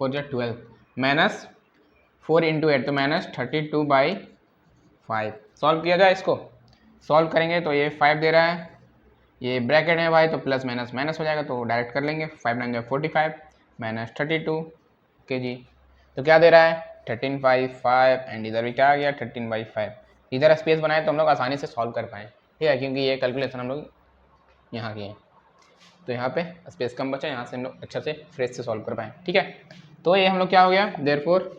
4 12 -4 इंटू 8 तो -32/5। सॉल्व किया जाए इसको, सॉल्व करेंगे तो ये 5 दे रहा है, ये ब्रैकेट है भाई तो प्लस माइनस माइनस हो जाएगा, तो डायरेक्ट कर लेंगे, 5 9 45 -32 के जी, तो क्या दे रहा है 13/5 एंड इधर भी क्या आ गया 13/5। इधर स्पेस बनाए तो हम लोग आसानी से सॉल्व कर पाएँ। ठीक है क्योंकि ये कैलकुलेशन हम लोग यहाँ किए, तो यहाँ पे स्पेस कम बचा, यहाँ से हम लोग अच्छा से फ्रेश से सॉल्व कर पाएँ। ठीक है तो ये हम लोग क्या हो गया therefore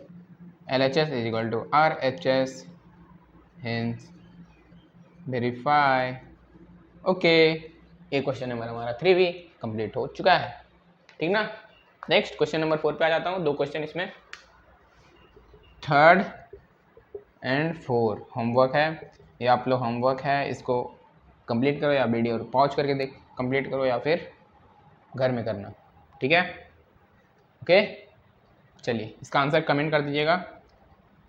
LHS is equal to RHS, hence verify. Okay ये क्वेश्चन नंबर हमारा 3B कंप्लीट हो चुका है। ठीक ना। नेक्स्ट क्वेश्चन नंबर 4 पे आ जाता हूँ। 2 क्वेश्चन इसमें, 3rd and 4 होमवर्क है। ये आप लोग होमवर्क है, इसको कंप्लीट करो या वीडियो पॉज करके देख कंप्लीट करो या फिर घर में करना। ठीक है, ओके। चलिए इसका आंसर कमेंट कर दीजिएगा।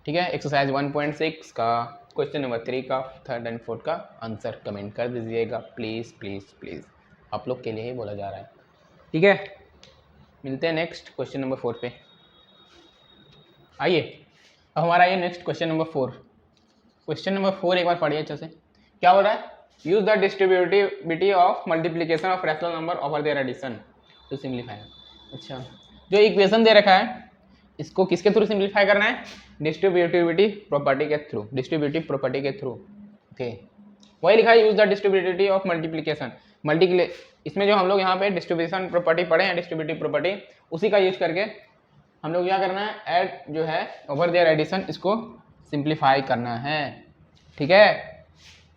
ठीक है, एक्सरसाइज 1.6 का क्वेश्चन नंबर 3 का 3rd and 4th का आंसर कमेंट कर दीजिएगा प्लीज़ प्लीज़ प्लीज़, आप लोग के लिए ही बोला जा रहा है। ठीक है, मिलते हैं नेक्स्ट क्वेश्चन नंबर 4 पे। आइए अब हमारा ये next question number 4। Question number 4 एक बार पढ़िए अच्छे से। क्या हो रहा है? Use the distributivity of multiplication of rational number over their addition to simplify. अच्छा, जो इक्वेशन दे रखा है इसको किसके थ्रू सिंप्लीफाई करना है? डिस्ट्रीब्यूटिविटी प्रॉपर्टी के थ्रू, डिस्ट्रीब्यूटिव प्रॉपर्टी के थ्रू। ओके, वही लिखा है use the distributivity of multiplication. इसमें जो हम लोग यहाँ पे डिस्ट्रीब्यूशन प्रॉपर्टी पढ़े हैं, डिस्ट्रीब्यूटिव प्रॉपर्टी, उसी का यूज करके हम लोग क्या करना है, ऐड जो है ओवर देयर एडिशन, इसको सिंप्लीफाई करना है। ठीक है,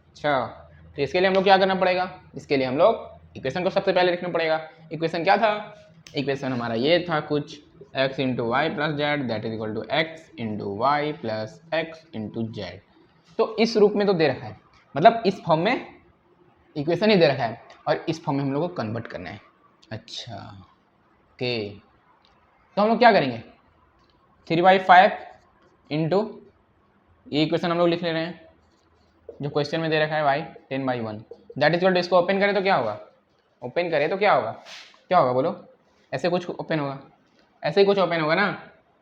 अच्छा तो इसके लिए हम लोग क्या करना पड़ेगा? इसके लिए हम लोग इक्वेशन को सबसे पहले लिखना पड़ेगा। इक्वेशन क्या था? इक्वेशन हमारा ये था कुछ, x into y plus z that is equal to x into y plus x into z. तो इस रूप में तो दे रखा है, मतलब इस फॉर्म में इक्वेशन ही दे रखा है और इस फॉर्म में हम लोग को कन्वर्ट करना है। अच्छा ओके, तो हम लोग क्या करेंगे, 3/5 इंटू ये इक्वेशन हम लोग लिख ले रहे हैं जो क्वेश्चन में दे रखा है y 10/1 that is equal to, इसको ओपन करें तो क्या होगा? ओपन करें तो क्या होगा? क्या होगा बोलो? ऐसे कुछ ओपन होगा, ऐसे ही कुछ ओपन होगा ना।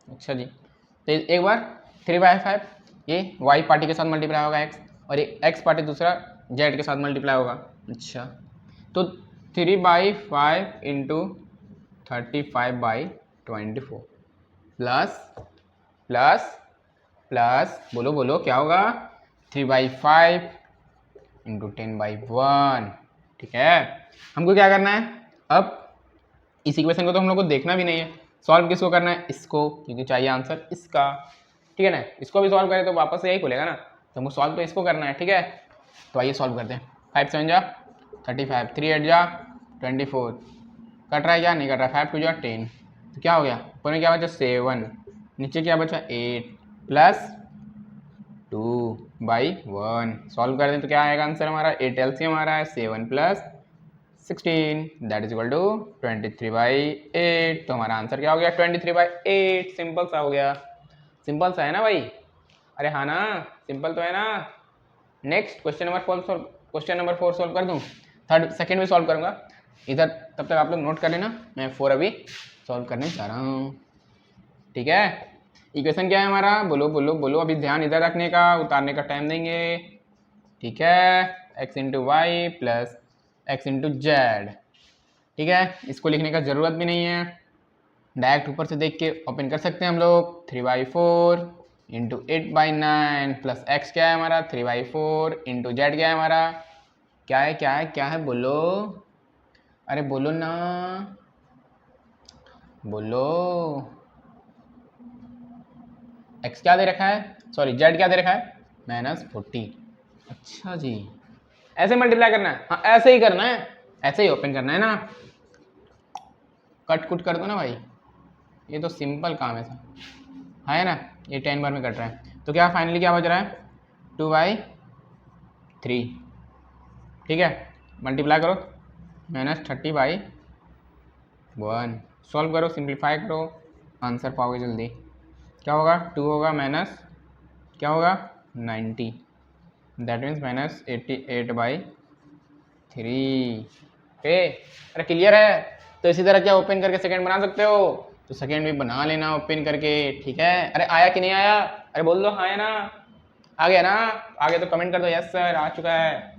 अच्छा जी, तो एक बार 3/5 ये y पार्टी के साथ मल्टीप्लाई होगा x, और ये x पार्टी दूसरा z के साथ मल्टीप्लाई होगा। अच्छा, तो 3/5 इंटू 35/24 प्लस प्लस प्लस बोलो बोलो क्या होगा? 3/5 इंटू 10/1। ठीक है, हमको क्या करना है अब? इस इक्वेशन को तो हम लोग को देखना भी नहीं है, सॉल्व किसको करना है? इसको, क्योंकि चाहिए आंसर इसका। ठीक है ना, इसको भी सॉल्व करें तो वापस यही खुलेगा ना, तो हमको सॉल्व तो इसको करना है। ठीक है, तो आइए सॉल्व करते हैं। 5 7 जा 35, 3 8 जा 24, कट रहा है क्या? नहीं कट रहा। 5 2 जा 10, तो क्या हो गया? ऊपर में क्या बचा? 7, नीचे क्या बचा? 8 प्लस 2/1। सॉल्व कर दें तो क्या आएगा आंसर हमारा? 8 एलसीएम आ रहा है, 7 plus 16 that is equal to 23/8। तो हमारा आंसर क्या हो गया? 23/8। सिंपल सा हो गया, सिंपल सा है ना भाई? अरे हाँ ना, सिंपल तो है ना। नेक्स्ट क्वेश्चन नंबर 4 सॉल्व कर दूँ, सेकंड भी सॉल्व करूँगा इधर, तब तक आप लोग नोट कर लेना, मैं 4 अभी सॉल्व करने जा रहा हूँ। ठीक है, इक्वेशन क्या है हमारा? बोलो बोलो बोलो, अभी ध्यान इधर रखने का, उतारने का टाइम देंगे। ठीक है, x into y plus x into z. ठीक है, इसको लिखने का ज़रूरत भी नहीं है, डायरेक्ट ऊपर से देख के ओपन कर सकते हैं हम लोग। 3/4 इंटू 8/9 प्लस एक्स क्या है हमारा? 3/4 इंटू जेड क्या है हमारा? क्या है क्या है क्या है बोलो? अरे बोलो ना, बोलो। x क्या दे रखा है? सॉरी z क्या दे रखा है? -40। अच्छा जी, ऐसे मल्टीप्लाई करना है? हाँ ऐसे ही करना है, ऐसे ही ओपन करना है ना, कट कुट कर दो ना भाई, ये तो सिंपल काम है है ना। ये 10 बार में कट रहा है, तो क्या फाइनली क्या बच रहा है? 2/3। ठीक है, मल्टीप्लाई करो, -30/1। सॉल्व करो, सिंप्लीफाई करो, आंसर पाओगे जल्दी। क्या होगा? 2 होगा माइनस क्या होगा? 90 दैट मीन्स -88/3। ओके, अरे क्लियर है? तो इसी तरह क्या ओपन करके सेकंड बना सकते हो, तो सेकंड भी बना लेना ओपन करके। ठीक है, अरे आया कि नहीं आया? अरे बोल दो हाँ है ना, आ गया ना? आगे तो कमेंट कर दो यस सर आ चुका है।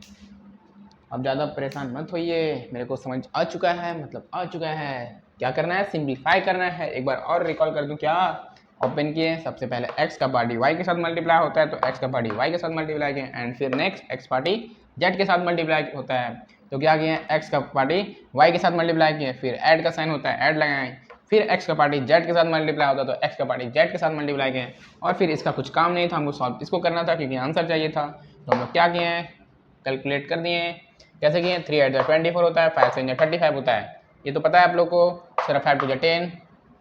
अब ज़्यादा परेशान मत होइए, मेरे को समझ आ चुका है, मतलब आ चुका है। क्या करना है? सिंप्लीफाई करना है। एक बार और रिकॉल कर दूं क्या? ओपन किए, सबसे पहले x का पार्टी y के साथ मल्टीप्लाई होता है, तो x का पार्टी y के साथ मल्टीप्लाई किए, एंड फिर नेक्स्ट x पार्टी z के साथ मल्टीप्लाई होता है, तो क्या किए? x का पार्टी y के साथ मल्टीप्लाई किए, फिर ऐड का साइन होता है, ऐड लगाएं, फिर x का पार्टी z के साथ मल्टीप्लाई होता है, तो x का पार्टी z के साथ मल्टीप्लाई किए, और फिर इसका कुछ काम नहीं था, हमको सॉल्व इसको करना था क्योंकि आंसर चाहिए था, तो हम लोग क्या किए हैं? कैलकुलेट कर दिए। कैसे किए? 3 8 24 होता है, 5 7 35 होता है, ये तो पता है आप लोग को, सर 5 टू 10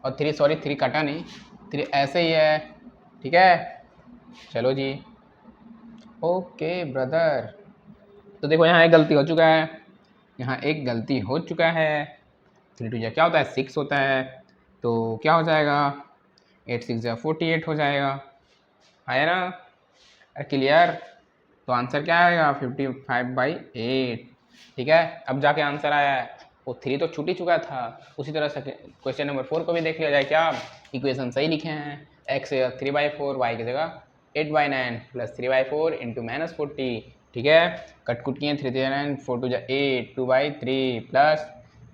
और 3 सॉरी 3 कटा नहीं, 3 ऐसे ही है, ठीक है। चलो जी, ओके ब्रदर। तो देखो यहाँ एक गलती हो चुका है, यहाँ एक गलती हो चुका है। 3 टू क्या होता है 6 होता है, तो क्या हो जाएगा 8 6 48 हो जाएगा, है ना। क्लियर। तो आंसर क्या आएगा 55/8, ठीक है। अब जाके आंसर आया है, वो 3 तो छूट ही चुका था। उसी तरह से क्वेश्चन नंबर 4 को भी देख लिया जाए क्या, इक्वेशन सही लिखे हैं, x 3/4 y की जगह 8/9 प्लस 3/4 इंटू -40, ठीक है। कटकुट किए 3 3 9 4 2 8 2/3 प्लस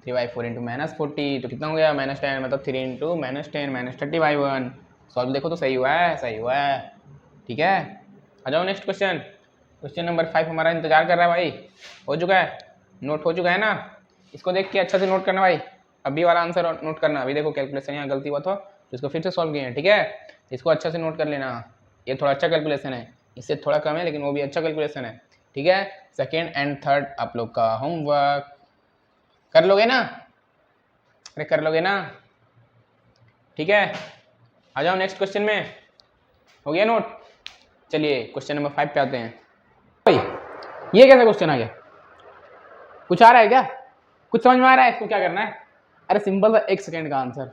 3/4 इंटू -40, तो कितना हो गया -10, मतलब 3 इंटू -10 -30/1। सॉल्व देखो तो सही हुआ है, सही हुआ है, ठीक है। आ जाओ नेक्स्ट क्वेश्चन। क्वेश्चन नंबर 5 हमारा इंतजार कर रहा है भाई, हो चुका है, नोट हो चुका है ना। इसको देख के अच्छा से नोट करना भाई, अभी वाला आंसर नोट करना। अभी देखो कैलकुलेशन यहाँ गलती हुआ था तो इसको फिर से सॉल्व किए हैं, ठीक है। इसको अच्छा से नोट कर लेना, ये थोड़ा अच्छा कैलकुलेशन है, इससे थोड़ा कम है लेकिन वो भी अच्छा कैलकुलेशन है, ठीक है। सेकेंड एंड थर्ड आप लोग का होमवर्क कर लोगे ना, अरे कर लोगे ना, ठीक है। आ जाओ नेक्स्ट क्वेश्चन में, हो गया नोट। चलिए क्वेश्चन नंबर 5 पे आते हैं। भाई ये कैसा क्वेश्चन आ गया, कुछ आ रहा है क्या, कुछ समझ में आ रहा है इसको क्या करना है। अरे सिंपल सा 1 सेकेंड का आंसर,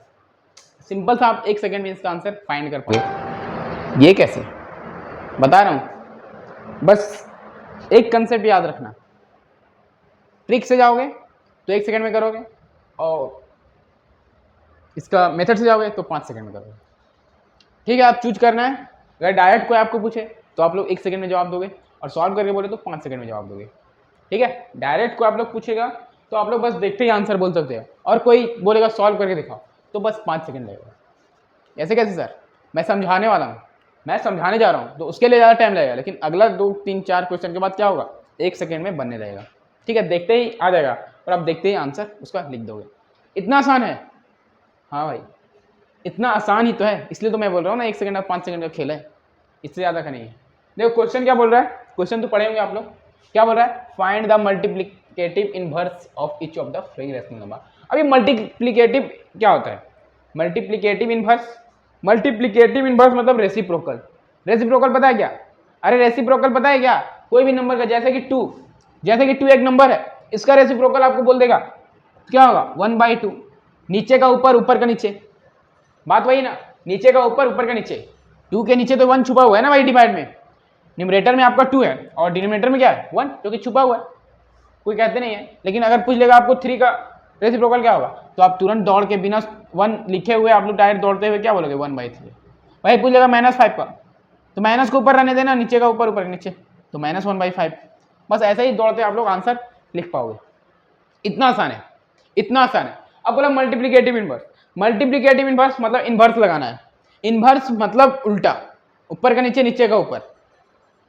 सिंपल सा आप 1 सेकेंड में इसका आंसर फाइंड कर पाओगे। ये कैसे बता रहा हूँ, बस एक कंसेप्ट याद रखना, ट्रिक से जाओगे तो 1 सेकेंड में करोगे, और इसका मेथड से जाओगे तो 5 सेकेंड में करोगे, ठीक है। आप चूज करना है, अगर डायरेक्ट कोई आपको पूछे तो आप लोग 1 सेकेंड में जवाब दोगे, और सॉल्व करके बोले तो 5 सेकेंड में जवाब दोगे, ठीक है। डायरेक्ट को आप लोग पूछेगा तो आप लोग बस देखते ही आंसर बोल सकते हैं, और कोई बोलेगा सॉल्व करके दिखाओ तो बस 5 सेकेंड लगेगा। ऐसे कैसे सर, मैं समझाने वाला हूँ, मैं समझाने जा रहा हूँ तो उसके लिए ज़्यादा टाइम लगेगा, लेकिन अगला 2 3 4 क्वेश्चन के बाद क्या होगा 1 सेकेंड में बनने लगेगा, ठीक है। देखते ही आ जाएगा और आप देखते ही आंसर उसका लिख दोगे, इतना आसान है। हाँ भाई इतना आसान ही तो है, इसलिए तो मैं बोल रहा हूँ ना 1 सेकेंड और 5 सेकेंड का खेल है, इससे ज़्यादा का नहीं है। देखो क्वेश्चन क्या बोल रहा है, क्वेश्चन तो पढ़े होंगे आप लोग, क्या बोल रहा है, find the multiplicative inverse of each of the following rational number. अभी मल्टीप्लिकेटिव क्या होता है, मल्टीप्लिकेटिव इनवर्स, मल्टीप्लिकेटिव इनवर्स मतलब रेसिप्रोकल। रेसिप्रोकल पता है क्या, अरे रेसिप्रोकल पता है क्या, कोई भी नंबर का, जैसे कि 2, जैसे कि 2 एक नंबर है, इसका रेसिप्रोकल आपको बोल देगा क्या होगा 1/2, नीचे का ऊपर, ऊपर का नीचे, बात वही ना, नीचे का ऊपर, ऊपर का नीचे। 2 के नीचे तो 1 छुपा हुआ है ना भाई, डिवाइड में न्यूमरेटर में आपका 2 है और डिनोमिनेटर में क्या है 1, जो कि छुपा हुआ है, कोई कहते नहीं है। लेकिन अगर पूछ लेगा आपको 3 का रेसिप्रोकल क्या होगा, तो आप तुरंत दौड़ के बिना 1 लिखे हुए आप लोग डायरेक्ट दौड़ते हुए क्या बोलोगे 1/3। भाई पूछ लेगा -5 का, तो माइनस को ऊपर रहने देना, नीचे का ऊपर, ऊपर का नीचे, तो -1/5। बस ऐसे ही दौड़ते आप लोग आंसर लिख पाओगे, इतना आसान है, इतना आसान है। अब बोला मल्टीप्लिकेटिव इनवर्स, मल्टीप्लिकेटिव इनवर्स मतलब इनवर्स लगाना है, इनवर्स मतलब उल्टा, ऊपर का नीचे, नीचे का ऊपर।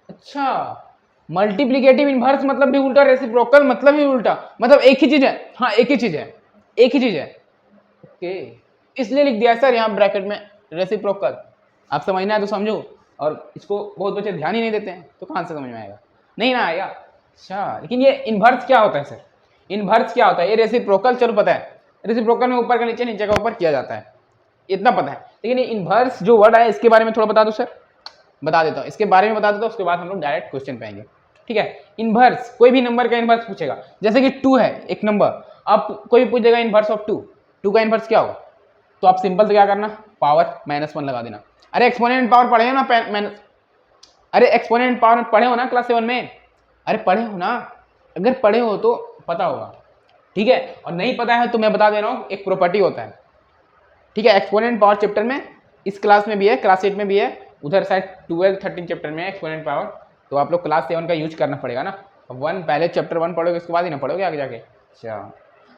अच्छा मल्टीप्लिकेटिव इनवर्स मतलब भी उल्टा, रेसिप्रोकल मतलब भी उल्टा, मतलब एक ही चीज है, हाँ एक ही चीज है, एक ही चीज है, ओके। इसलिए लिख दिया सर यहाँ ब्रैकेट में रेसिप्रोकल। आप समझना है तो समझो, और इसको बहुत बच्चे ध्यान ही नहीं देते हैं तो कहाँ से समझ में आएगा, नहीं ना आएगा। अच्छा लेकिन ये इनवर्स क्या होता है सर, इनवर्स क्या होता है, ये रेसिप्रोकल चलो पता है, रेसिप्रोकल में ऊपर का नीचे, नीचे का ऊपर किया जाता है, इतना पता है। लेकिन ये इनवर्स जो वर्ड है इसके बारे में थोड़ा बता दो सर, बता देता हूँ, इसके बारे में बता देता हूँ, उसके बाद हम लोग डायरेक्ट क्वेश्चन पे आएंगे, ठीक है। इनवर्स कोई भी नंबर का इनवर्स पूछेगा, जैसे कि 2 है एक नंबर, आप कोई भी पूछेगा इनवर्स ऑफ 2, 2 का इनवर्स क्या होगा, तो आप सिंपल से क्या करना, पावर -1 लगा देना। अरे एक्सपोनेंट पावर पढ़े हो ना, अरे एक्सपोनेंट पावर पढ़े हो ना क्लास 7 में, अरे पढ़े हो ना, अगर पढ़े हो तो पता होगा, ठीक है। और नहीं पता है तो मैं बता दे रहा हूँ, एक प्रॉपर्टी होता है, ठीक है। एक्सपोनेंट पावर चैप्टर में इस क्लास में भी है, क्लास 8 में भी है, उधर शायद 12 13 चैप्टर में है एक्सपोनेंट पावर, तो आप लोग क्लास 7 का यूज करना पड़ेगा ना, 1 पहले चैप्टर 1 पढ़ोगे उसके बाद ही ना पढ़ोगे आगे जाके। अच्छा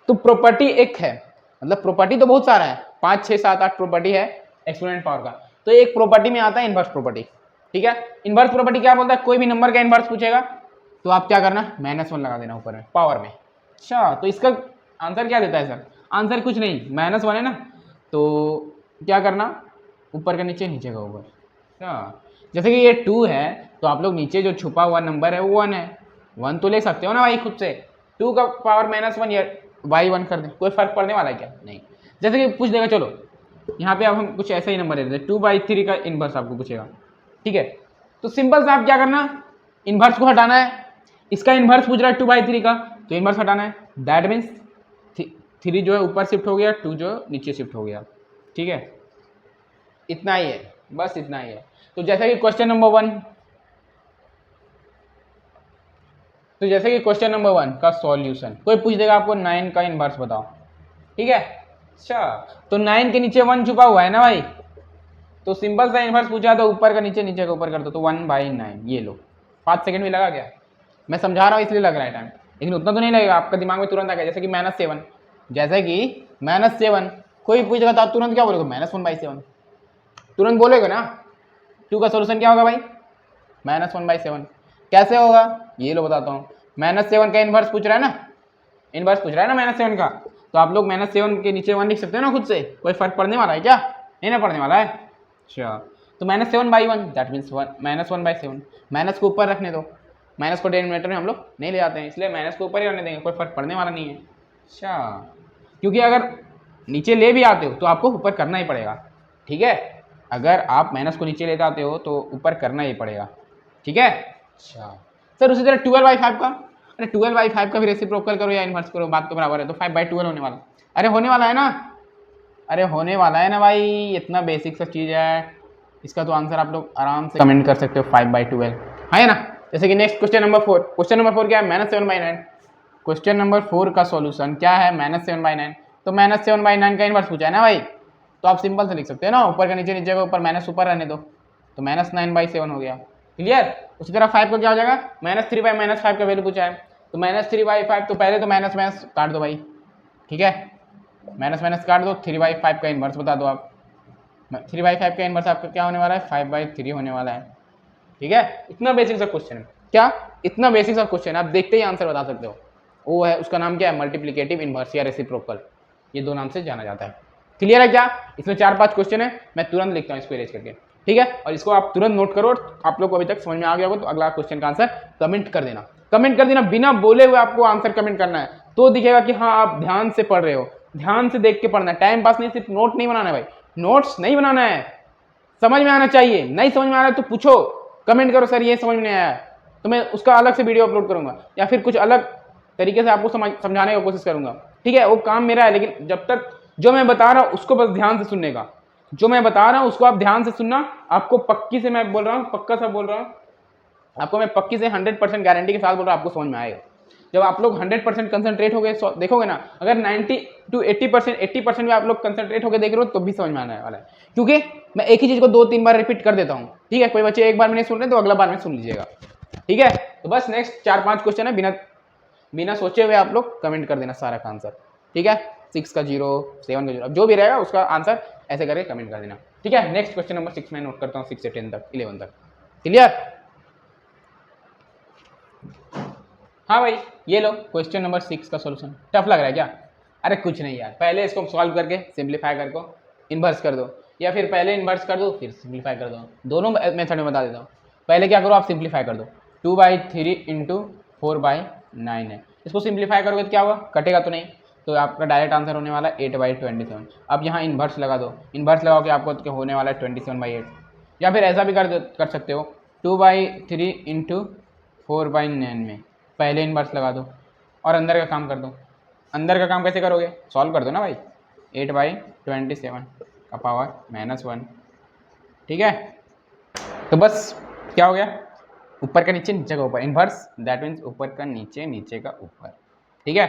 तो प्रॉपर्टी एक है, मतलब प्रॉपर्टी तो बहुत सारा है, 5 6 7 8 प्रॉपर्टी है एक्सपोनेंट पावर का, तो एक प्रॉपर्टी में आता है इनवर्स प्रॉपर्टी, ठीक है। इनवर्स प्रॉपर्टी क्या बोलता है, कोई भी नंबर का इनवर्स पूछेगा तो आप क्या करना, -1 लगा देना ऊपर में पावर में। अच्छा तो इसका आंसर क्या देता है सर, आंसर कुछ नहीं, -1 है ना, तो क्या करना, ऊपर का नीचे, नीचे का ऊपर। अच्छा जैसे कि ये 2 है तो आप लोग नीचे जो छुपा हुआ नंबर है वो 1 है, 1 तो ले सकते हो ना भाई खुद से, 2 का पावर -1 ये y1 कर दें, कोई फर्क पड़ने वाला है क्या? नहीं। जैसे कि पूछ देगा, चलो यहाँ पे अब हम कुछ ऐसा ही नंबर दे देते, 2/3 का इनवर्स आपको पूछेगा, ठीक है। तो सिंपल से आप क्या करना, इनवर्स को हटाना है। इसका इनवर्स पूछ रहा है 2/3 का, तो इनवर्स हटाना है। दैट मीन्स 3 जो है ऊपर शिफ्ट हो गया, 2 जो नीचे शिफ्ट हो गया, ठीक है। इतना ही है, बस इतना ही है। तो जैसे कि क्वेश्चन नंबर 1, तो जैसे कि क्वेश्चन नंबर 1 का सॉल्यूशन, कोई पूछ देगा आपको 9 का इनवर्स बताओ, ठीक है। अच्छा, तो 9 के नीचे 1 छुपा हुआ है ना भाई, तो सिंपल सा इनवर्स पूछा तो ऊपर का नीचे, नीचे का ऊपर कर दो, तो 1/9। ये लो, 5 सेकंड भी लगा क्या? मैं समझा रहा हूँ इसलिए लग रहा है टाइम, लेकिन उतना तो नहीं लगेगा, आपका दिमाग में तुरंत आ गया। जैसे कि -7, जैसे कि -7, कोई पूछेगा तो आप तुरंत क्या बोलोगे? -1/7 तुरंत बोलेगा ना। 2 का सोल्यूशन क्या होगा भाई? -1/7। कैसे होगा ये लो बताता हूँ। -7 का इनवर्स पूछ रहा है ना, इनवर्स पूछ रहा है ना -7 का, तो आप लोग -7 के नीचे 1 लिख सकते हो ना खुद से। कोई फर्क पड़ने वाला है क्या? नहीं ना पड़ने वाला है। अच्छा, तो -7/1 दैट मीन्स -1/7। माइनस को ऊपर रखने दो, माइनस को डिनोमिनेटर में हम लोग नहीं ले जाते हैं, इसलिए माइनस को ऊपर ही रहने देंगे, कोई फर्क पड़ने वाला नहीं है। अच्छा, क्योंकि अगर नीचे ले भी आते हो तो आपको ऊपर करना ही पड़ेगा, ठीक है। अगर आप माइनस को नीचे लेते आते हो तो ऊपर करना ही पड़ेगा, ठीक है। अच्छा सर, उसी तरह 12/5 का, अरे 12/5 का भी रेसिप्रोकल करो या इनवर्स करो, बात तो बराबर है। तो 5/12 होने वाला, अरे होने वाला है ना, अरे होने वाला है ना भाई, इतना बेसिक सा चीज़ है। इसका तो आंसर आप लोग आराम से कमेंट कर सकते हो, 5/12 है ना। जैसे कि next question number 4, question number 4 क्या है? -7/9। क्वेश्चन नंबर 4 का सॉल्यूशन क्या है? -7/9। तो -7/9 का इनवर्स पूछा है ना भाई, तो आप सिंपल से लिख सकते हैं ना, ऊपर का नीचे, नीचे का ऊपर, माइनस ऊपर रहने दो, तो -9/7 हो गया। क्लियर। उसी तरह 5 का क्या हो जाएगा? -3/-5 का वैल्यू पूछा है, तो -3/5, तो पहले तो माइनस माइनस काट दो भाई, ठीक है। माइनस माइनस काट दो, 3/5 का इनवर्स बता दो आप। 3/5 का इनवर्स आपका क्या होने वाला है? 5/3 होने वाला है, ठीक है। इतना बेसिक सा क्वेश्चन है क्या? इतना बेसिक सा क्वेश्चन है, आप देखते ही आंसर बता सकते हो। वो है, उसका नाम क्या है? मल्टीप्लिकेटिव इनवर्स या रेसिप्रोकल, ये दो नाम से जाना जाता है। क्लियर है क्या? इसमें 4-5 क्वेश्चन है, मैं तुरंत लिखता हूँ इसको इरेज करके, ठीक है। और इसको आप तुरंत नोट करो, आप लोग को अभी तक समझ में आ गया होगा, तो अगला क्वेश्चन का आंसर कमेंट कर देना, कमेंट कर देना, बिना बोले हुए आपको आंसर कमेंट करना है, तो दिखेगा कि हाँ आप ध्यान से पढ़ रहे हो। ध्यान से देख के पढ़ना है, टाइम पास नहीं, सिर्फ नोट नहीं बनाना है भाई, नोट्स नहीं बनाना है, समझ में आना चाहिए। नहीं समझ में आ रहा है तो पूछो, कमेंट करो सर ये समझ में नहीं आया, तो मैं उसका अलग से वीडियो अपलोड करूंगा, या फिर कुछ अलग तरीके से आपको समझाने की कोशिश करूंगा, ठीक है। वो काम मेरा है, लेकिन जब तक जो मैं बता रहा हूँ उसको बस ध्यान से सुनने का, जो मैं बता रहा हूँ उसको आप ध्यान से सुनना। आपको पक्की से मैं बोल रहा हूँ, पक्का सा बोल रहा हूँ, आपको मैं पक्की से 100% गारंटी के साथ बोल रहा हूँ, आपको समझ में आएगा। जब आप लोग 100% कंसंट्रेट हो गए देखोगे ना, अगर 90 to 80% भी आप लोग कंसंट्रेट होकर देख रहे हो तो भी समझ में आने वाला है, क्योंकि मैं एक ही चीज को 2-3 बार रिपीट कर देता हूँ, ठीक है। कोई बच्चे एक बार में नहीं सुन रहे तो अगला बार में सुन लीजिएगा, ठीक है। तो बस नेक्स्ट 4-5 क्वेश्चन है, बिना सोचे हुए आप लोग कमेंट कर देना सारा का आंसर, ठीक है। 6 का 0, 7 का 0, जो भी रहेगा उसका आंसर ऐसे करके कमेंट कर देना, ठीक है। नेक्स्ट क्वेश्चन नंबर 6 में नोट करता हूँ, 6 से 10 तक, 11 तक। क्लियर? हाँ भाई, ये लो क्वेश्चन नंबर 6 का सॉल्यूशन। टफ लग रहा है क्या? अरे कुछ नहीं यार, पहले इसको सॉल्व करके सिंप्लीफाई कर को इन्वर्स कर दो, या फिर पहले इन्वर्स कर दो फिर सिंप्लीफाई कर दो, दोनों मेथड में बता देता हूँ। पहले क्या करो, आप सिंप्लीफाई कर दो, 2/3 इंटू 4/9 है। इसको सिंप्लीफाई करोगे तो क्या होगा? कटेगा तो नहीं, तो आपका डायरेक्ट आंसर होने वाला है 8/27। अब यहाँ इन्वर्स लगा दो, इन्वर्स लगाओ कि आपको क्या होने वाला है 27/8। या फिर ऐसा भी कर सकते हो, 2/3 इंटू 4/9 में पहले इन्वर्स लगा दो और अंदर का काम कर दो। अंदर का काम कैसे करोगे? सॉल्व कर दो ना भाई, 8/27 का पावर -1, ठीक है। तो बस क्या हो गया, ऊपर का नीचे, नीचे का ऊपर, इन्वर्स दैट मीन्स ऊपर का नीचे, नीचे का ऊपर, ठीक है।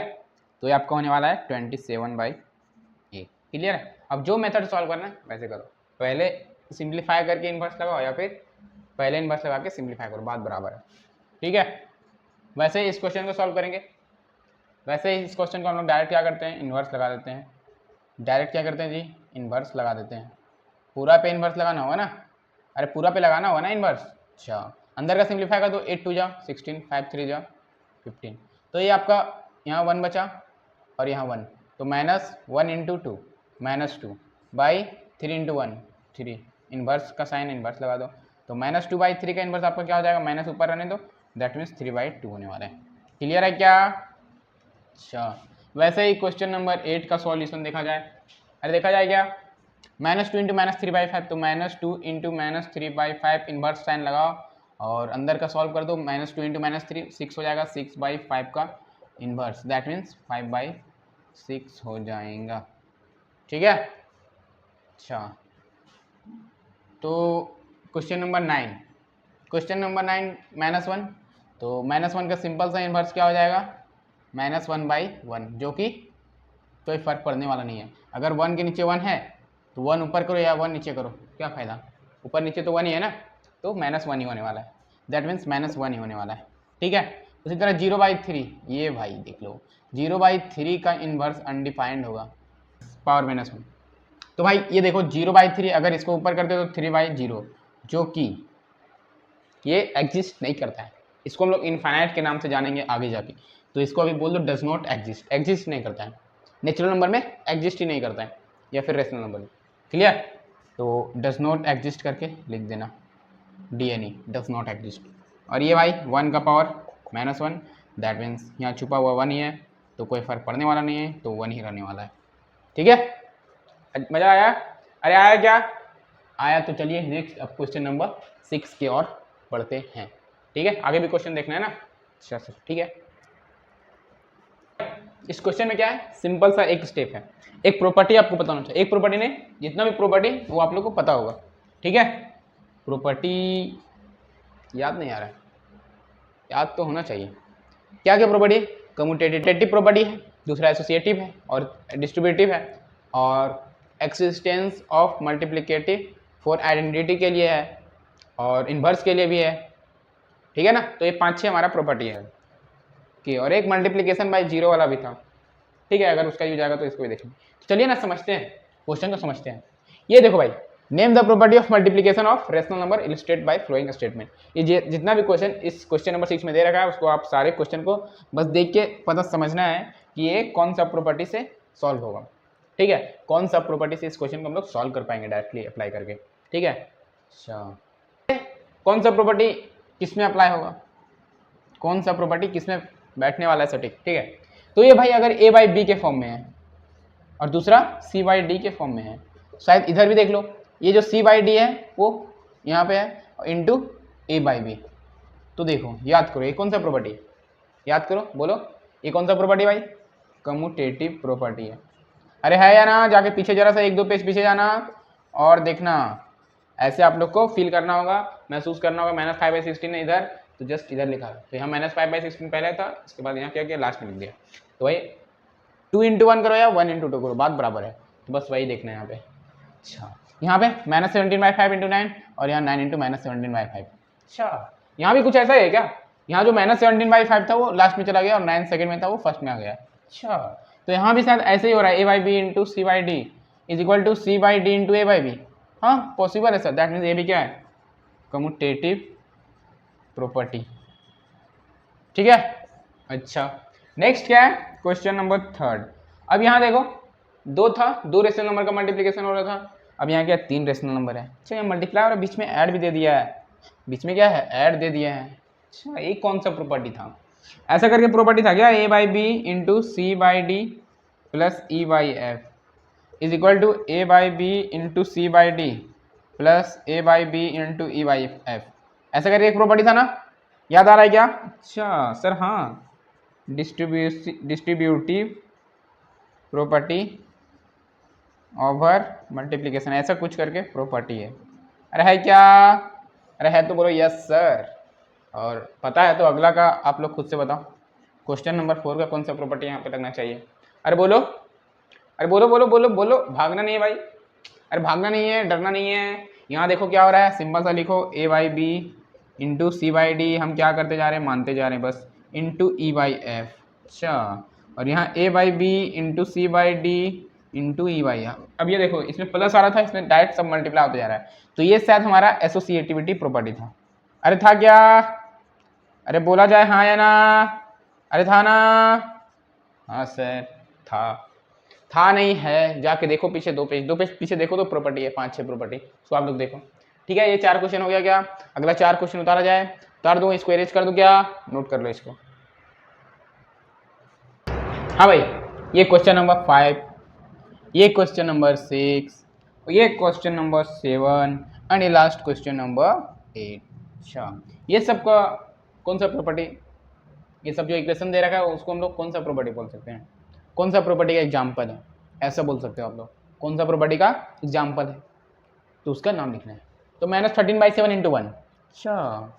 तो ये आपका होने वाला है 27/8। क्लियर है? अब जो मेथड सॉल्व करना है वैसे करो, पहले सिंप्लीफाई करके इन्वर्स लगाओ या फिर पहले इन्वर्स लगा के सिंप्लीफाई करो, बात बराबर है, ठीक है। वैसे ही इस क्वेश्चन को सॉल्व करेंगे, वैसे ही इस क्वेश्चन को हम लोग डायरेक्ट क्या करते हैं, इन्वर्स लगा देते हैं। डायरेक्ट क्या करते हैं जी, इन्वर्स लगा देते हैं। पूरा पे इन्वर्स लगाना होगा ना, अरे पूरा पे लगाना होगा ना इन्वर्स। अच्छा, अंदर का सिंप्लीफाई कर दो, 8 2 जा 16, 5 3 जा 15, तो ये आपका यहाँ 1 बचा और यहाँ 1, तो -1 इंटू 2 -2/3 इंटू 1 3, इन्वर्स का साइन इन्वर्स लगा दो, तो -2/3 का इन्वर्स आपका क्या हो जाएगा, माइनस ऊपर रहने दो, दैट मीन्स 3/2 होने वाला है। क्लियर है क्या? अच्छा, वैसे ही क्वेश्चन नंबर 8 का सॉल्यूशन देखा जाए। अरे देखा जाए क्या, -2 इंटू -3/5, तो -2 इंटू -3/5 इन्वर्स साइन लगाओ और अंदर का सॉल्व कर दो। -2 इंटू -3 6 हो जाएगा, 6/5 का इन्वर्स, दैट मीन्स 5/6 हो जाएगा। ठीक है। अच्छा, तो क्वेश्चन नंबर 9, -1, तो -1 का सिंपल सा इन्वर्स क्या हो जाएगा, -1/1, जो कि कोई फर्क पड़ने वाला नहीं है। अगर 1 के नीचे 1 है तो 1 ऊपर करो या 1 नीचे करो, क्या फ़ायदा, ऊपर नीचे तो 1 ही है ना, तो -1 ही होने वाला है, दैट मीन्स -1 ही होने वाला है। ठीक है। उसी तरह 0/3, ये भाई देख लो 0/3 का इन्वर्स अनडिफाइंड होगा, पावर -1। तो भाई ये देखो 0/3, अगर इसको ऊपर करते हो तो 3/0, जो कि ये एग्जिस्ट नहीं करता है। इसको हम लोग इनफाइनाइट के नाम से जानेंगे आगे जाके, तो इसको अभी बोल दो डज नॉट एग्जिस्ट, एग्जिस्ट नहीं करता है, नेचुरल नंबर में एग्जिस्ट ही नहीं करता है, या फिर रेशनल नंबर में। क्लियर। तो डज नॉट एग्जिस्ट करके लिख देना, DNE डज नॉट एग्जिस्ट। और ये भाई 1 का पावर -1, दैट मीन्स यहाँ छुपा हुआ 1 ही है, तो कोई फर्क पड़ने वाला नहीं है, तो 1 ही रहने वाला है। ठीक है, मज़ा आया। अरे आया क्या, आया तो चलिए नेक्स्ट अब क्वेश्चन नंबर 6 की ओर बढ़ते हैं। ठीक है, आगे भी क्वेश्चन देखना है ना। अच्छा सर, ठीक है। इस क्वेश्चन में क्या है, सिंपल सा एक स्टेप है, एक प्रॉपर्टी आपको पता होना चाहिए। एक प्रॉपर्टी ने जितना भी प्रॉपर्टी वो आप लोग को पता होगा। ठीक है, प्रॉपर्टी याद नहीं आ रहा है, याद तो होना चाहिए। क्या क्या प्रॉपर्टी है, कम्यूटेटिव प्रॉपर्टी है, दूसरा एसोसिएटिव है और डिस्ट्रीब्यूटिव है, और existence of multiplicative for identity के लिए है, और इन्वर्स के लिए भी है। ठीक है ना, तो ये 5-6 हमारा प्रॉपर्टी है कि, और एक मल्टीप्लिकेशन बाय 0 वाला भी था। ठीक है, अगर उसका यूज आएगा तो इसको भी देखेंगे। चलिए ना समझते हैं क्वेश्चन को, समझते हैं। ये देखो भाई, name the property of multiplication of rational number illustrate by following statement. ये जितना भी क्वेश्चन इस क्वेश्चन नंबर 6 में दे रखा है, उसको आप सारे क्वेश्चन को बस देख के पता समझना है कि ये कौन सा प्रॉपर्टी से सॉल्व होगा। ठीक है, कौन सा प्रॉपर्टी से इस क्वेश्चन को हम लोग सॉल्व कर पाएंगे डायरेक्टली अप्लाई करके। ठीक है, अच्छा कौन सा प्रॉपर्टी किस में अप्लाई होगा, कौन सा प्रॉपर्टी किस में बैठने वाला है सटीक। ठीक है, तो ये भाई अगर A/B के फॉर्म में है और दूसरा C/D के फॉर्म में है, शायद इधर भी देख लो, ये जो C/D है वो यहाँ पे है इंटू A/B। तो देखो याद करो ये कौन सा प्रॉपर्टी है, याद करो, बोलो ये कौन सा प्रॉपर्टी भाई, कम्यूटेटिव प्रॉपर्टी है। अरे है या ना, जाके पीछे जरा सा 1-2 पेज पीछे जाना और देखना, ऐसे आप लोग को फील करना होगा, महसूस करना होगा। -5/16 है इधर, तो जस्ट इधर लिखा है, तो यहाँ -5/16 पहले था, इसके बाद यहाँ क्या किया, लास्ट में लिख दिया। तो भाई 2 इंटू 1 करो या 1 इंटू 2 करो, बात बराबर है, तो बस वही देखना है यहाँ पे। अच्छा, यहाँ पे -17/5 इंटू 9 और यहाँ 9 इंटू -17/5। अच्छा, यहाँ भी कुछ ऐसा ही है क्या, यहाँ जो -17/5 था वो लास्ट में चला गया और 9 सेकंड में था वो फर्स्ट में आ गया। अच्छा, तो यहाँ भी शायद ऐसे ही हो रहा है, A/B into C/D is equal to C/D into A/B। हाँ पॉसिबल है सर, दैट मीन्स ये भी क्या है, कम्यूटेटिव प्रॉपर्टी। ठीक है, अच्छा नेक्स्ट क्या है, क्वेश्चन नंबर 3। अब यहाँ देखो 2 था, 2 रेशनल नंबर का मल्टीप्लिकेशन हो रहा था, अब यहाँ क्या 3 रेशनल नंबर है। अच्छा, यहाँ मल्टीप्लाई और बीच में ऐड भी दे दिया है, बीच में क्या है, ऐड दे दिया है। अच्छा, ये कौन सा प्रॉपर्टी था, ऐसा करके प्रॉपर्टी था क्या, A/B into C/D plus E/F is equal to A/B into C/D plus A/B into E/F, ऐसा करके एक प्रॉपर्टी था ना, याद आ रहा है क्या। अच्छा सर, हाँ डिस्ट्रीब्यूटिव प्रॉपर्टी ओवर मल्टीप्लिकेशन, ऐसा कुछ करके प्रॉपर्टी है। अरे है क्या, अरे है तो बोलो यस सर, और पता है तो अगला का आप लोग खुद से बताओ, क्वेश्चन नंबर 4 का कौन सा प्रॉपर्टी यहाँ पे लगना चाहिए। अरे बोलो, अरे बोलो बोलो बोलो बोलो, भागना नहीं है भाई, अरे भागना नहीं है, डरना नहीं है। यहाँ देखो क्या हो रहा है, सिंपल सा लिखो A/B इंटू C/D, हम क्या करते जा रहे हैं, मानते जा रहे हैं बस, इंटू E/F। अच्छा, और यहाँ A/B into C/D into E/F। अब ये देखो इसमें प्लस आ रहा था, इसमें डायरेक्ट सब मल्टीप्लाई होते जा रहा है, तो ये शायद हमारा एसोसिएटिविटी प्रॉपर्टी था। अरे था क्या, अरे बोला जाए हाँ या ना, अरे था ना, हाँ सर था नहीं है, जाके देखो पीछे 2 पेज पीछे देखो तो प्रॉपर्टी है, 5-6 प्रॉपर्टी, तो आप लोग देखो। ठीक है, ये 4 क्वेश्चन हो गया क्या, अगला 4 क्वेश्चन उतारा जाए, उतार दूँ, इसको एरेज कर दूँ क्या, नोट कर लो इसको। हाँ भाई, ये क्वेश्चन नंबर 5, ये क्वेश्चन नंबर 6, ये क्वेश्चन नंबर 7 एंड ये लास्ट क्वेश्चन नंबर 8। अच्छा, ये सब का कौन सा प्रॉपर्टी, ये सब जो इक्वेशन दे रखा है उसको हम लोग कौन सा प्रॉपर्टी बोल सकते हैं, कौन सा प्रॉपर्टी का एग्जाम्पल है, ऐसा बोल सकते हो आप लोग, कौन सा प्रॉपर्टी का एग्जाम्पल है, तो उसका नाम लिखना है। तो -13/7 × 1। अच्छा,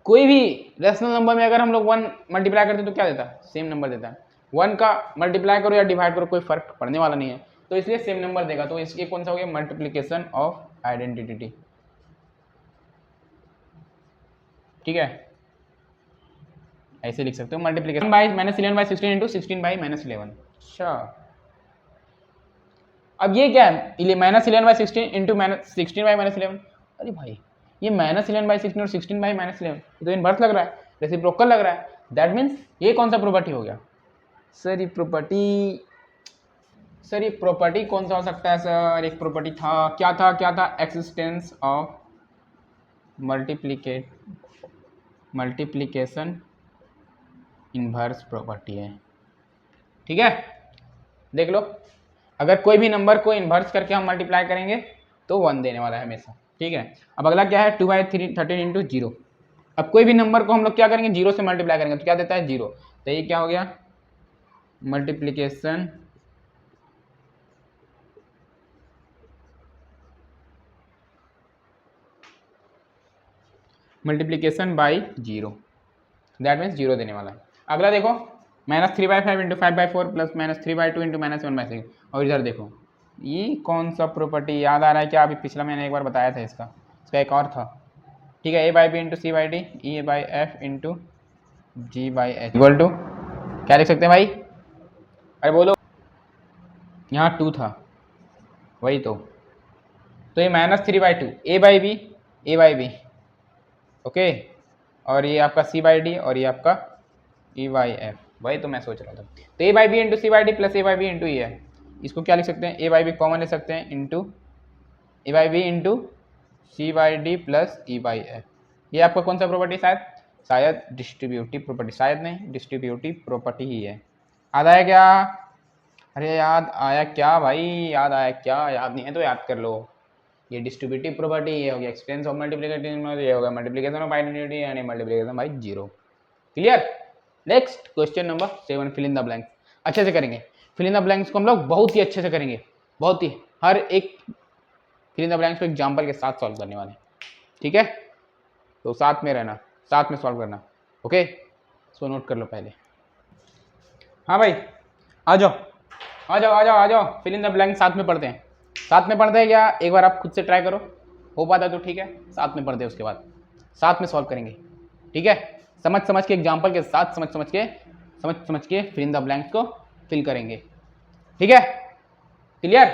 कोई भी रेशनल नंबर में अगर हम लोग 1 मल्टीप्लाई करते हैं तो क्या देता है, सेम नंबर देता है। 1 का मल्टीप्लाई करो या डिवाइड करो कोई फर्क पड़ने वाला नहीं है, तो इसलिए सेम नंबर देगा। तो इसके कौन सा हो गया, मल्टीप्लिकेशन ऑफ आइडेंटिटी। ठीक है, ऐसे लिख सकते हो, मल्टीप्लिकेशन बाई -11/16 × 16/-11। अच्छा, अब ये क्या है, -11/16 × 16/-11। अरे भाई, ये -11/16 और 16/-11 ये तो इनवर्स लग रहा है, रेसिप्रोकल लग रहा है। दैट मीन्स ये कौन सा प्रॉपर्टी हो गया सर, ये प्रॉपर्टी कौन सा हो सकता है सर, एक प्रॉपर्टी था, क्या था, existence of multiplication inverse property है। ठीक है, देख लो, अगर कोई भी नंबर को इन्वर्स करके हम मल्टीप्लाई करेंगे तो 1 देने वाला है हमेशा। ठीक है, अब अगला क्या है, 2/13 × 0। अब कोई भी नंबर को हम लोग क्या करेंगे, 0 से मल्टीप्लाई करेंगे तो क्या देता है, 0। तो ये क्या हो गया, मल्टीप्लिकेशन बाई 0, दैट मीन्स 0 देने वाला है। अगला देखो, -3/5 × 5/4 प्लस -3/2 × -1/6। और इधर देखो, ये कौन सा प्रॉपर्टी याद आ रहा है क्या, अभी पिछला मैंने एक बार बताया था इसका एक और था। ठीक है, A/B × C/D E/F × G/H equal to क्या लिख सकते हैं भाई, अरे बोलो, यहाँ 2 था वही तो ये -3/2 A/B ओके, और ये आपका C/D और ये आपका E/F, वही तो मैं सोच रहा था। तो A/B × C/D plus A/B × E है, इसको क्या लिख सकते हैं, A/B कॉमन ले सकते हैं into A/B × C/D plus E/F। ये आपका कौन सा प्रॉपर्टी, शायद डिस्ट्रीब्यूटिव प्रॉपर्टी, शायद नहीं, डिस्ट्रीब्यूटिव प्रॉपर्टी ही है। याद आया क्या, अरे याद आया क्या भाई, याद आया क्या, याद नहीं है तो याद कर लो। ये डिस्ट्रीब्यूटिव प्रॉपर्टी, ये हो गया एक्सटेंस ऑफ मल्टीप्लिकेशन, ये हो गया multiplication of identity and multiplication by 0। Clear. Next question number 7, fill in the blanks. अच्छे से करेंगे, फिल इन द ब्लैंक्स को हम लोग बहुत ही अच्छे से करेंगे, बहुत ही, हर एक फिल इन द ब्लैंक्स को एग्जाम्पल के साथ सॉल्व करने वाले। ठीक है, तो साथ में रहना, साथ में सॉल्व करना। ओके, सो नोट कर लो पहले। हाँ भाई, आ जाओ, फिल इन द ब्लैंक साथ में पढ़ते हैं, क्या, एक बार आप खुद से ट्राई करो, हो पाता तो ठीक है, साथ में पढ़ते हैं, उसके बाद साथ में सॉल्व करेंगे। ठीक है, समझ के एग्जाम्पल के साथ समझ के फिल इन द ब्लैंक्स को फिल करेंगे। ठीक है, क्लियर।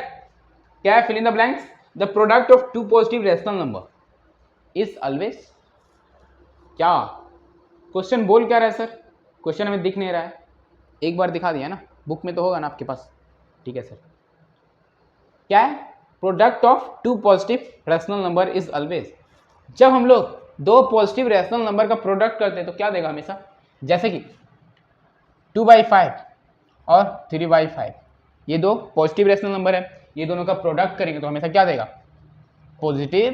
क्या है fill in the blanks, the product of 2 positive rational number is always, क्या क्वेश्चन बोल क्या रहा है सर, क्वेश्चन हमें दिख नहीं रहा है, एक बार दिखा दिया ना, बुक में तो होगा ना आपके पास। ठीक है सर, क्या है, product of 2 positive rational number is always, जब हम लोग 2 पॉजिटिव रेशनल नंबर का प्रोडक्ट करते हैं तो क्या देगा हमेशा, जैसे कि 2/5 और 3/5, ये 2 पॉजिटिव रेशनल नंबर है, ये दोनों का प्रोडक्ट करेंगे तो हमेशा क्या देगा, positive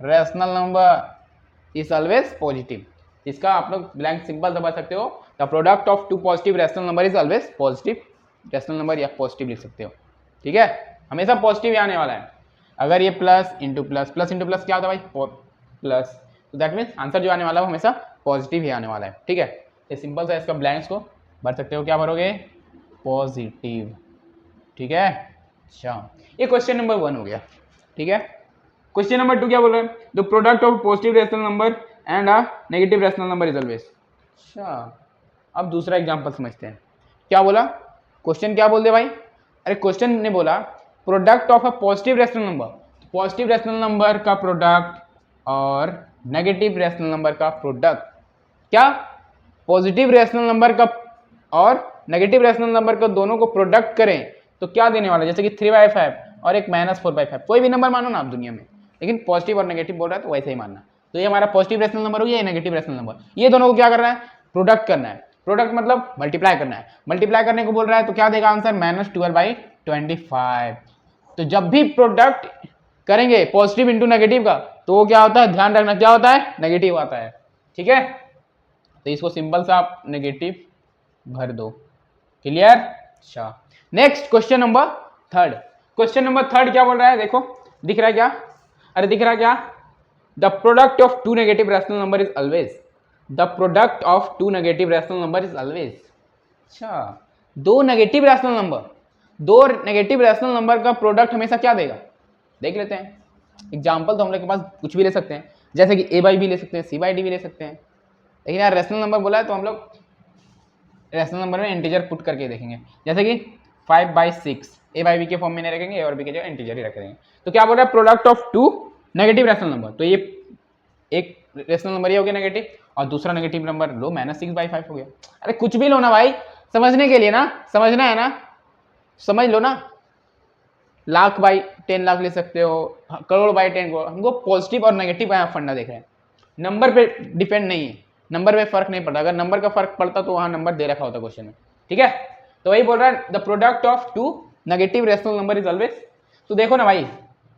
rational number is always positive. इसका आप लोग ब्लैंक सिंपल दबा सकते हो, the product of 2 positive rational number is always positive rational number, या पॉजिटिव लिख सकते हो। ठीक है, हमेशा पॉजिटिव ही आने वाला है। अगर ये प्लस इंटू प्लस क्या होता है भाई, प्लस, तो दैट मीन्स आंसर जो आने वाला है वो हमेशा पॉजिटिव ही आने वाला है। ठीक है, ये सिंपल सा इसका ब्लैंक्स को भर सकते हो, क्या भरोगे, पॉजिटिव। ठीक है, अच्छा, ये क्वेश्चन नंबर 1 हो गया। ठीक है, क्वेश्चन नंबर 2 क्या बोल रहा है, the product of positive rational number and a negative rational number is always. अच्छा, अब दूसरा एग्जांपल समझते हैं, क्या बोला, क्वेश्चन क्या बोल दे भाई, अरे क्वेश्चन ने बोला product of a positive rational number, positive rational number का प्रोडक्ट और नेगेटिव रेशनल नंबर का प्रोडक्ट, क्या पॉजिटिव रेशनल नंबर का और नेगेटिव रेशनल नंबर का दोनों को प्रोडक्ट करें तो क्या देने वाला है, जैसे कि 3/5 और एक -4/5, कोई भी नंबर मानो ना आप दुनिया में, लेकिन पॉजिटिव और नेगेटिव बोल रहा है तो वैसे ही मानना। तो ये हमारा पॉजिटिव रेशनल नंबर हो गया, नेगेटिव रेशनल नंबर, ये दोनों को क्या करना है, प्रोडक्ट करना है। प्रोडक्ट मतलब मल्टीप्लाई करना है, मल्टीप्लाई करने को बोल रहा है तो क्या देगा आंसर, -12/25। तो जब भी प्रोडक्ट करेंगे पॉजिटिव इंटू नेगेटिव का तो वो क्या होता है, ध्यान रखना क्या होता है, नेगेटिव आता है। ठीक है, तो इसको सिंपल सा आप नेगेटिव भर दो। क्लियर? अच्छा, next question number third. Question number third क्या बोल रहा है, देखो दिख रहा है क्या, अरे दिख रहा है क्या, the product of two negative rational number is always, the product of two negative rational number is always. अच्छा, दो नेगेटिव रैशनल नंबर का प्रोडक्ट हमेशा क्या देगा, देख लेते हैं। एग्जाम्पल तो हम लोग के पास कुछ भी ले सकते हैं, जैसे कि a बाई बी ले सकते हैं, c बाई डी भी ले सकते हैं, लेकिन यार रैशनल नंबर बोला है तो हम लोग रैशनल नंबर में इंटीजर पुट करके देखेंगे, जैसे कि 5/6 a बाई बी के फॉर्म में नहीं रखेंगे, a और b के जो इंटीजर ही रख देंगे। तो क्या बोल रहा है, product of two negative rational number, तो ये एक रैशनल नंबर ये हो गया नेगेटिव और दूसरा नेगेटिव नंबर लो -6/5 हो गया। अरे कुछ भी लो ना भाई, समझने के लिए ना, समझना है ना, समझ लो ना, लाख बाई 10 लाख ले सकते हो, करोड़ बाई 10 करोड़। हमको पॉजिटिव और नेगेटिव का फंडा देख रहे हैं, नंबर पे डिपेंड नहीं है, नंबर पे फर्क नहीं पड़ता, अगर नंबर का फर्क पड़ता तो वहां नंबर दे रखा होता क्वेश्चन में। ठीक है, तो वही बोल रहा है the product of two negative rational number is always. तो देखो ना भाई,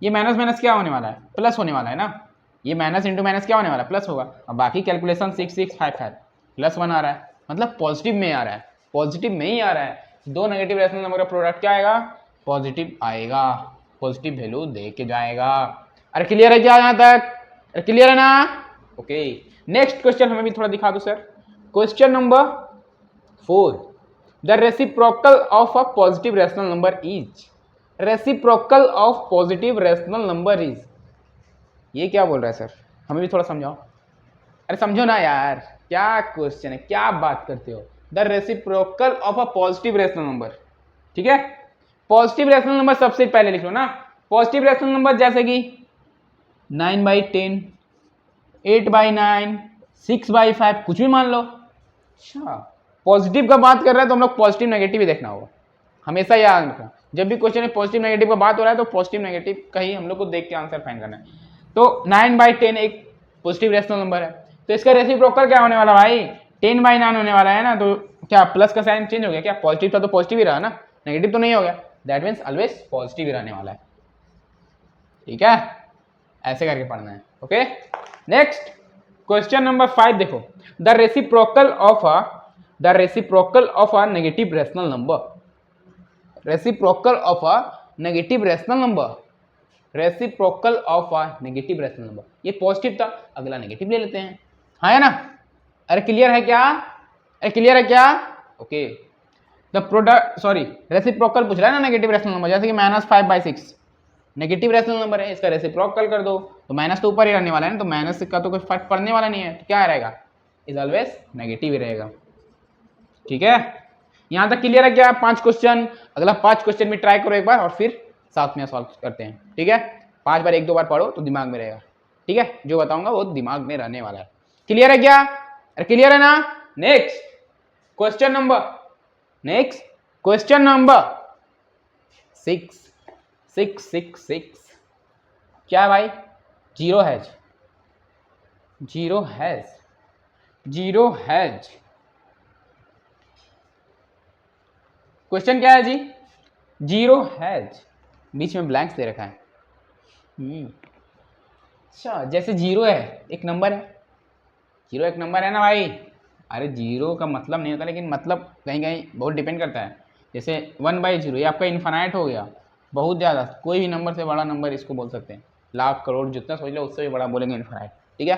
ये माइनस माइनस क्या होने वाला है, प्लस होने वाला है ना, ये माइनस इंटू माइनस क्या होने वाला है, प्लस होगा। अब बाकी कैलकुलेशन 6 6 5 5 +1 आ रहा है, मतलब पॉजिटिव में आ रहा है, पॉजिटिव में ही आ रहा है। दो नेगेटिव रैशनल नंबर का प्रोडक्ट क्या आएगा, पॉजिटिव आएगा, पॉजिटिव वैल्यू दे के जाएगा। अरे क्लियर है क्या यहाँ तक, अरे क्लियर है ना? ओके, नेक्स्ट क्वेश्चन हमें भी थोड़ा दिखा दो sir. Question number 4, the reciprocal of a positive rational number is, reciprocal of positive rational number is, ये क्या बोल रहा है सर, हमें भी थोड़ा समझाओ। अरे समझो ना यार, क्या क्वेश्चन है, क्या बात करते हो। The reciprocal of a positive rational number, ठीक है, पॉजिटिव रैशनल नंबर सबसे पहले लिख लो ना। पॉजिटिव रैशनल नंबर जैसे कि 9/10, 8/9, 6/5, कुछ भी मान लो। अच्छा, पॉजिटिव का बात कर रहा है तो हम लोग पॉजिटिव नेगेटिव ही देखना होगा, हमेशा याद रखना। जब भी क्वेश्चन में पॉजिटिव नेगेटिव का बात हो रहा है तो पॉजिटिव नेगेटिव का ही हम लोग को देख के आंसर फाइंड करना है। तो 9/10 एक पॉजिटिव रैशनल नंबर है, तो इसका रेसिप्रोकल क्या होने वाला भाई, 10/9 होने वाला है ना। तो क्या प्लस का साइन चेंज हो गया क्या, पॉजिटिव था तो पॉजिटिव ही रहा ना, नेगेटिव तो नहीं हो गया, दैट मीन्स ऑलवेज पॉजिटिव ही रहने वाला है। ठीक है, ऐसे करके पढ़ना है। ओके, नेक्स्ट क्वेश्चन नंबर 5 देखो, the reciprocal of a negative rational number, reciprocal of a negative rational number, reciprocal of a negative rational number, ये पॉजिटिव था, अगला नेगेटिव ले लेते हैं, हाँ है ना। अरे क्लियर है क्या, अरे क्लियर है क्या? Okay, the product sorry reciprocal पूछ रहा है ना नेगेटिव रैशनल नंबर, जैसे कि -5/6 नेगेटिव रैशनल नंबर है, इसका रेसिप्रोकल कर दो तो माइनस तो ऊपर ही रहने वाला है ना, तो माइनस का तो कोई फर्क पड़ने वाला नहीं है, तो क्या रहेगा, इज ऑलवेज नेगेटिव ही रहेगा। ठीक है, यहां तक क्लियर है क्या? 5 क्वेश्चन, अगला 5 क्वेश्चन भी ट्राई करो एक बार और फिर साथ में सॉल्व करते हैं। ठीक है, 5 बार 1-2 बार पढ़ो तो दिमाग में रहेगा। ठीक है, जो बताऊंगा वो दिमाग में रहने वाला है। क्लियर है क्या? अरे क्लियर है ना? नेक्स्ट क्वेश्चन नंबर 6 क्या है भाई, जीरो हैज। क्वेश्चन क्या है जी, जीरो हैज, बीच में ब्लैंक्स दे रखा है। अच्छा, जैसे जीरो है, एक नंबर है, जीरो एक नंबर है ना भाई। अरे जीरो का मतलब नहीं होता, लेकिन मतलब कहीं कहीं बहुत डिपेंड करता है। जैसे 1/0 ये आपका इन्फानाइट हो गया, बहुत ज़्यादा, कोई भी नंबर से बड़ा नंबर इसको बोल सकते हैं, लाख करोड़ जितना सोच लो उससे भी बड़ा बोलेंगे इन्फानाइट। ठीक है,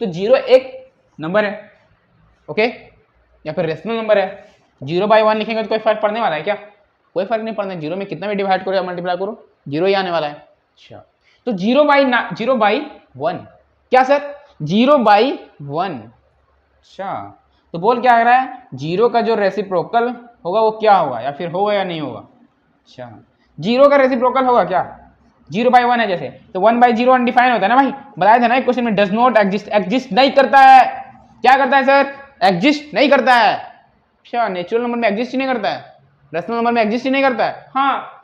तो जीरो एक नंबर है, ओके, या फिर रेशनल नंबर है। 0/1 लिखेंगे तो कोई फर्क पड़ने वाला है क्या? कोई फर्क नहीं पड़ना, जीरो में कितना भी डिवाइड करो या मल्टीप्लाई करो जीरो ही आने वाला है। अच्छा, तो 0/1 क्या सर, 0/1। अच्छा, तो बोल क्या आ रहा है, जीरो का जो रेसिप्रोकल होगा वो क्या होगा, या फिर होगा या नहीं होगा। अच्छा, जीरो का रेसिप्रोकल होगा क्या, 0/1 है जैसे, तो 1/0 अनडिफाइन होता है ना भाई, बताया था ना एक क्वेश्चन में, डज नॉट एग्जिस्ट, एग्जिस्ट नहीं करता है। क्या करता है सर, एग्जिस्ट नहीं करता है। अच्छा, नेचुरल नंबर में एग्जिस्ट ही नहीं करता है, रेशनल नंबर में एग्जिस्ट ही नहीं करता है। हाँ,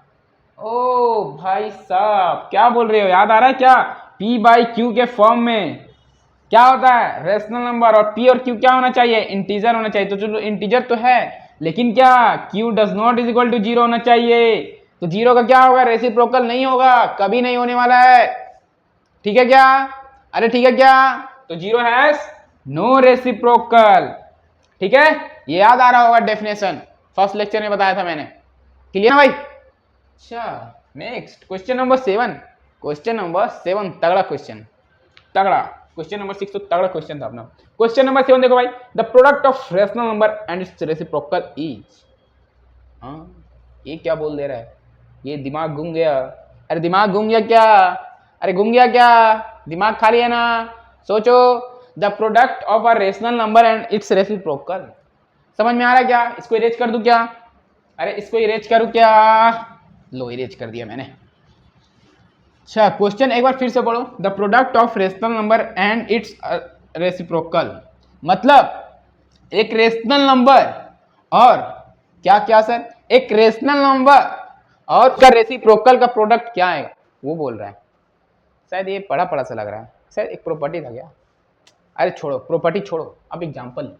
ओ भाई साहब क्या बोल रहे हो, याद आ रहा है क्या, P/Q के फॉर्म में। क्या होता है रेशनल नंबर, और पी और क्यू क्या होना चाहिए, इंटीजर होना चाहिए। तो चलो इंटीजर तो है, लेकिन क्या q does not is equal to zero होना चाहिए। तो जीरो का क्या होगा, रेसिप्रोकल नहीं होगा, कभी नहीं होने वाला है। ठीक है क्या, अरे ठीक है क्या, तो जीरो हैज नो रेसिप्रोकल। ठीक है, ये याद आ रहा होगा डेफिनेशन, फर्स्ट लेक्चर में बताया था मैंने। क्लियर भाई। अच्छा next question number 7। Question number 7 तगड़ा क्वेश्चन, तगड़ा। क्वेश्चन नंबर 6 तो तगड़ा क्वेश्चन था अपना। क्वेश्चन नंबर 7 देखो भाई, the product of rational number and it's reciprocal is. हाँ ये क्या बोल दे रहा है, ये दिमाग घूम गया। अरे दिमाग घूम गया क्या, अरे घूम गया क्या, दिमाग खाली है ना, सोचो। The product of a rational number and it's reciprocal, समझ में आ रहा है क्या, इसको इरेज कर दूं क्या, अरे इसको इरेज करूं क्या, लो इरेज कर दिया मैंने। अच्छा क्वेश्चन एक बार फिर से पढ़ो, the product of rational number and it's reciprocal, मतलब एक रेशनल नंबर और क्या क्या सर, एक रेशनल नंबर और उसका रेसिप्रोकल का प्रोडक्ट क्या आएगा, वो बोल रहा है। शायद ये पढ़ा पढ़ा सा लग रहा है, शायद एक प्रॉपर्टी था क्या, अरे छोड़ो प्रॉपर्टी छोड़ो, अब एग्जांपल लो,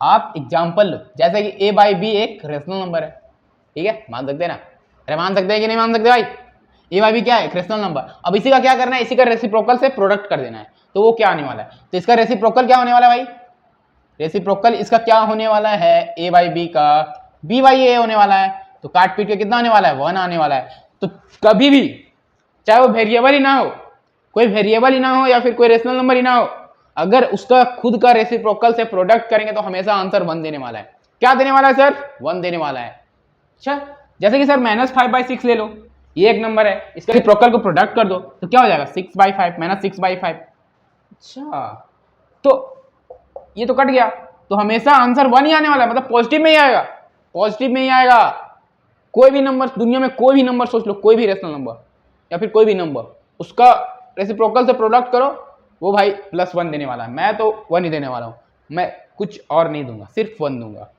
आप एग्जांपल लो। जैसे कि ए बाई बी एक रेशनल नंबर है, ठीक है, मान सकते हैं ना, अरे मान सकते हैं कि नहीं मान सकते भाई, ए बाई बी क्या है, रेशनल नंबर। अब इसी का क्या करना है, इसी का रेसिप्रोकल से प्रोडक्ट कर देना है, तो वो क्या आने वाला है, तो इसका रेसिप्रोकल क्या होने वाला है भाई, रेसिप्रोकल इसका क्या होने वाला है, ए बाई बी का बी बाई ए होने वाला है। तो काट पीट के कितना आने वाला है, 1 आने वाला है। तो कभी भी चाहे वो वेरिएबल ही ना हो, कोई वेरिएबल ही ना हो या फिर कोई रेशनल नंबर ही ना हो, अगर उसका खुद का रेसिप्रोकल से प्रोडक्ट करेंगे तो हमेशा आंसर 1 देने वाला है। क्या देने वाला है सर, 1 देने वाला है। अच्छा जैसे कि सर -5/6 ले लो, ये एक नंबर है, इसका रेसिप्रोकल को प्रोडक्ट कर दो तो क्या हो जाएगा, 6/5 -6/5। अच्छा तो ये तो कट गया, तो हमेशा आंसर 1 ही आने वाला है, मतलब पॉजिटिव में ही आएगा, पॉजिटिव में ही आएगा। कोई भी नंबर दुनिया में, कोई भी नंबर सोच लो, कोई भी रेशनल नंबर या फिर कोई भी नंबर, उसका रेसिप्रोकल से प्रोडक्ट करो, वो भाई +1 देने वाला है। मैं तो 1 ही देने वाला हूँ, मैं कुछ और नहीं दूंगा, सिर्फ 1 दूंगा,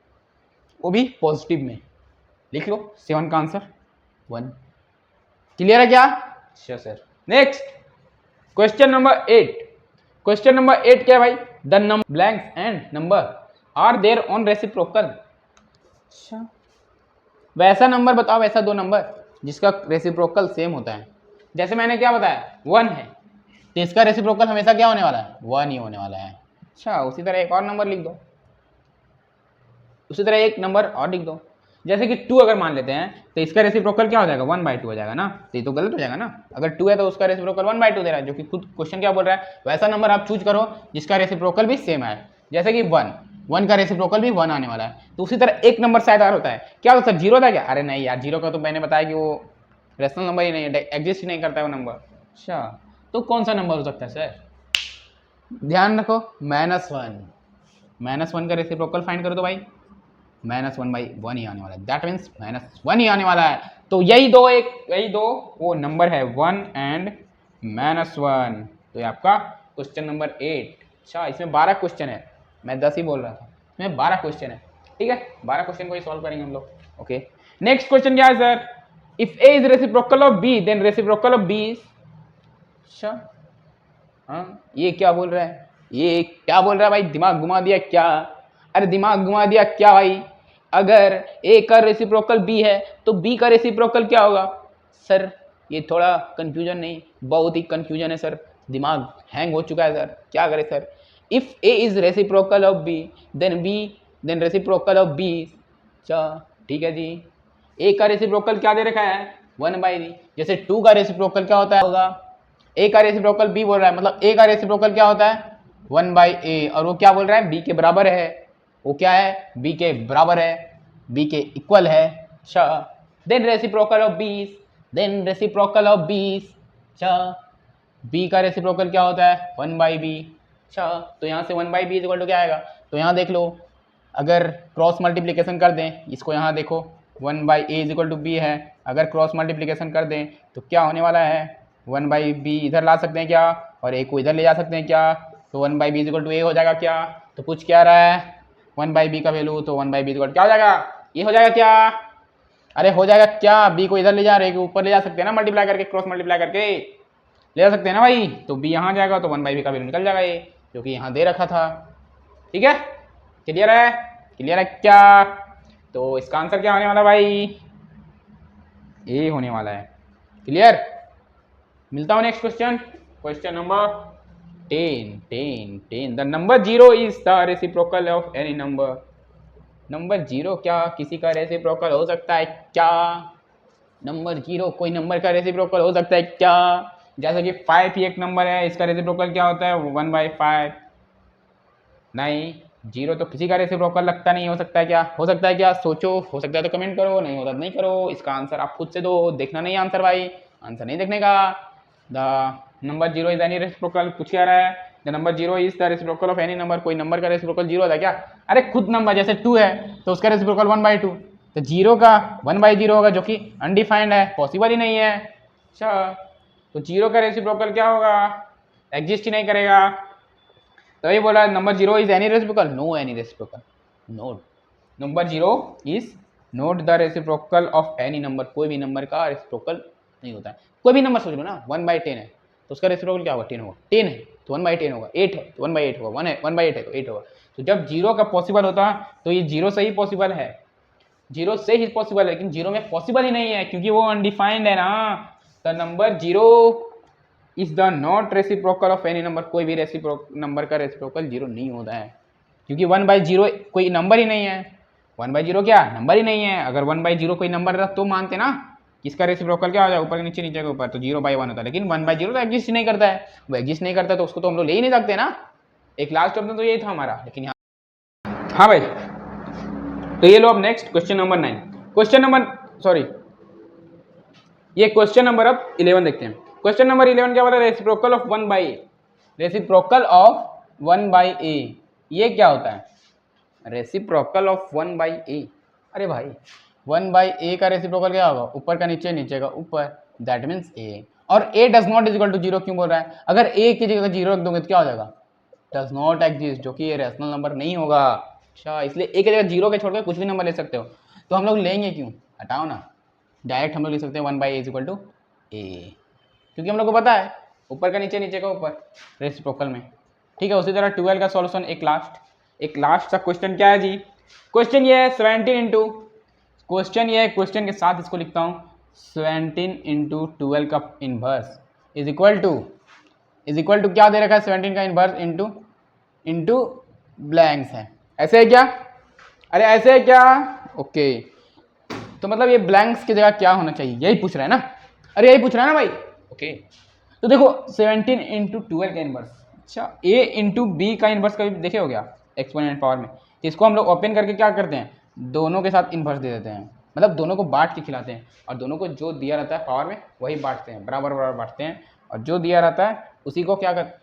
वो भी पॉजिटिव में। लिख लो 7 का आंसर 1। क्लियर है क्या, अच्छा sir. Next question number 8। Question number 8 क्या है भाई, the number blanks and number are there on reciprocal. अच्छा वैसा नंबर बताओ, वैसा 2 नंबर जिसका रेसिप्रोकल सेम होता है। जैसे मैंने क्या बताया 1 है, तो इसका रेसिप्रोकल हमेशा क्या होने वाला है, 1 ही होने वाला है। अच्छा उसी तरह एक और नंबर लिख दो, उसी तरह एक नंबर और लिख दो। जैसे कि 2 अगर मान लेते हैं तो इसका रेसिप्रोकल क्या हो जाएगा, 1/2 हो जाएगा ना, तो ये तो गलत हो जाएगा ना। अगर 2 है तो उसका रेसिप्रोकल 1/2 दे रहा है, जो कि खुद क्वेश्चन क्या बोल रहा है, वैसा नंबर आप चूज करो जिसका रेसिप्रोकल भी सेम है। जैसे कि 1 का रेसिप्रोकल भी 1 आने वाला है। तो उसी तरह एक नंबर शायद और होता है, क्या होता है, 0 था क्या, अरे नहीं यार 0 का तो मैंने बताया कि वो रेशनल नंबर ही नहीं है, एग्जिस्ट ही नहीं करता है वो नंबर। अच्छा तो कौन सा नंबर हो सकता है सर, ध्यान रखो -1 का रेसिप्रोकल फाइंड करो तो भाई -1/1 ही आने वाला है, दैट मीन्स -1 ही आने वाला है। तो यही दो वो नंबर है 1 एंड -1। तो ये आपका क्वेश्चन नंबर 8। अच्छा इसमें 12 क्वेश्चन है, मैं 10 ही बोल रहा था, इसमें 12 क्वेश्चन है, ठीक है, 12 क्वेश्चन को ही सॉल्व करेंगे हम लोग। ओके नेक्स्ट क्वेश्चन क्या है sir, if a is reciprocal of b then reciprocal of b. अच्छा हाँ ये क्या बोल रहा है, ये क्या बोल रहा है भाई, दिमाग घुमा दिया क्या, अरे दिमाग घुमा दिया क्या भाई। अगर ए का रेसिप्रोकल बी है तो बी का रेसिप्रोकल क्या होगा। सर ये थोड़ा कंफ्यूजन नहीं, बहुत ही कंफ्यूजन है सर, दिमाग हैंग हो चुका है सर, क्या करें sir. If a is reciprocal of b then reciprocal of b. अच्छा ठीक है जी, ए का रेसिप्रोकल क्या दे रखा है 1/3। जैसे 2 का रेसिप्रोकल क्या होता है होगा, ए का रेसिप्रोकल बी बोल रहा है, मतलब ए का रेसिप्रोकल क्या होता है 1/a, और वो क्या बोल रहा है बी के बराबर है, वो क्या है बी के बराबर है, बी के इक्वल है। अच्छा देन रेसिप्रोकल ऑफ बी, अच्छा बी का रेसिप्रोकल क्या होता है 1/b। अच्छा तो यहाँ से 1/b इक्वल टू क्या आएगा, तो यहाँ देख लो, अगर क्रॉस मल्टीप्लिकेशन कर दें, इसको यहाँ देखो 1/a इक्वल टू b है, अगर क्रॉस मल्टीप्लिकेशन कर दें तो क्या होने वाला है 1/b इधर ला सकते हैं क्या, और a को इधर ले जा सकते हैं क्या, तो 1/b इक्वल टू a हो जाएगा क्या। तो पूछ क्या रहा है 1/b का वैल्यू, तो 1/b इक्वल क्या हो जाएगा, ये हो जाएगा क्या, अरे हो जाएगा क्या, b को इधर ले जा रहे हैं, ऊपर ले जा सकते हैं ना, मल्टीप्लाई करके, क्रॉस मल्टीप्लाई करके ले जा सकते हैं ना भाई। तो b यहाँ जाएगा तो 1/b का वैल्यू निकल जाएगा ये, जो कि यहाँ दे रखा था। ठीक है, क्लियर है? क्लियर है क्या? तो इसका आंसर क्या होने वाला भाई? ए होने वाला है। क्लियर? मिलता हूँ next question, question number 10। The number 0 is the reciprocal of any number. Number 0 क्या किसी का रेसिप्रोकल हो सकता है क्या? नंबर 0 कोई नंबर का रेसिप्रोकल हो सकता है क्या? जैसे कि 5 ही एक नंबर है, इसका रेसिप्रोकल क्या होता है? 1/5। नहीं, 0 तो किसी का रेसिप्रोकल लगता नहीं। हो सकता है क्या? हो सकता है क्या? सोचो, हो सकता है तो कमेंट करो, नहीं होता तो नहीं करो। इसका आंसर आप खुद से दो, देखना नहीं आंसर भाई, आंसर नहीं देखने का। The number 0 is any reciprocal, पूछ क्या रहा है? The number 0 is the reciprocal of any number. कोई नंबर का रेसिप्रोकल 0 होता है क्या? अरे खुद नंबर जैसे 2 है तो उसका रेसिप्रोकल 1/2, तो 0 का 1/0 होगा, जो कि अनडिफाइंड है, पॉसिबल ही नहीं है। अच्छा, तो 0 का रेसिप्रोकल क्या होगा? एग्जिस्ट ही नहीं करेगा। तो ये बोला number 0 is any reciprocal, no any reciprocal, not number 0 is not the reciprocal of any number. कोई भी नंबर का रेसिप्रोकल नहीं होता है। कोई भी नंबर सोच लो ना, 1/10 है तो उसका रेसिप्रोकल क्या होगा? 10 होगा। 10 है तो 1/10 होगा। 8 है तो 1/8 होगा। 1 है 1/8 है तो 8 होगा। तो जब 0 का पॉसिबल होता है तो ये 0 से ही पॉसिबल है, 0 से ही पॉसिबल है, लेकिन 0 में पॉसिबल ही नहीं है क्योंकि वो अनडिफाइंड है ना। The number 0 is the not reciprocal of any number. कोई भी नंबर का रेसिप्रोकल 0 नहीं होता है क्योंकि 1/0 कोई नंबर ही नहीं है। 1/0 क्या नंबर ही नहीं है। अगर 1/0 कोई नंबर रहता तो मानते ना कि इसका रेसिप्रोकल क्या हो जाए? ऊपर के नीचे, नीचे के ऊपर, तो 0/1 होता है। लेकिन 1/0 तो एग्जिस्ट नहीं करता है। वो एग्जिस्ट नहीं करता तो उसको तो हम लोग ले ही नहीं सकते ना। एक लास्ट ऑप्शन तो यही था हमारा, लेकिन यहाँ हाँ भाई। तो ये लो अब next question number 9, question number sorry ये क्वेश्चन नंबर अब 11 देखते हैं। क्वेश्चन नंबर 11 क्या बोला? Reciprocal of 1/a। Reciprocal of 1/a ये क्या होता है? रेसिप्रोकल ऑफ 1/a, अरे भाई 1/a का रेसिप्रोकल क्या होगा? ऊपर का नीचे, नीचे का ऊपर, दैट मीन्स a। और a does not is equal to 0 क्यों बोल रहा है? अगर a की जगह 0 रख दोगे तो क्या हो जाएगा? डज नॉट एग्जिस्ट, जो कि ये रेशनल नंबर नहीं होगा। अच्छा, इसलिए a की जगह 0 के छोड़ के कुछ भी नंबर ले सकते हो। तो हम लोग लेंगे क्यों? हटाओ ना, डायरेक्ट हम लोग लिख सकते हैं 1/a is equal to a, क्योंकि हम लोग को पता है ऊपर का नीचे, नीचे का ऊपर रेसिप्रोकल में। ठीक है, उसी तरह 12 का सॉल्यूशन एक लास्ट सा क्वेश्चन क्या है जी? क्वेश्चन ये है 17 इंटू, क्वेश्चन ये है, क्वेश्चन के साथ इसको लिखता हूँ 17 इंटू 12 का इनवर्स इज इक्वल टू क्या दे रखा है? 17 का इनवर्स इंटू ब्लैंक्स है। ऐसे है क्या? अरे ऐसे है क्या? ओके, तो मतलब ये ब्लैंक्स की जगह क्या होना चाहिए, यही पूछ रहा है ना? अरे यही पूछ रहा है ना भाई? ओके, तो देखो 17 इंटू 12 का इनवर्स, अच्छा a इंटू बी का इनवर्स कभी देखे हो क्या एक्सपोनेंट पावर में? तो इसको हम लोग ओपन करके क्या करते हैं? दोनों के साथ इनवर्स दे देते हैं, मतलब दोनों को बांट के खिलाते हैं, और दोनों को जो दिया रहता है पावर में वही बांटते हैं, बराबर बराबर बांटते हैं, और जो दिया रहता है उसी को क्या करते हैं?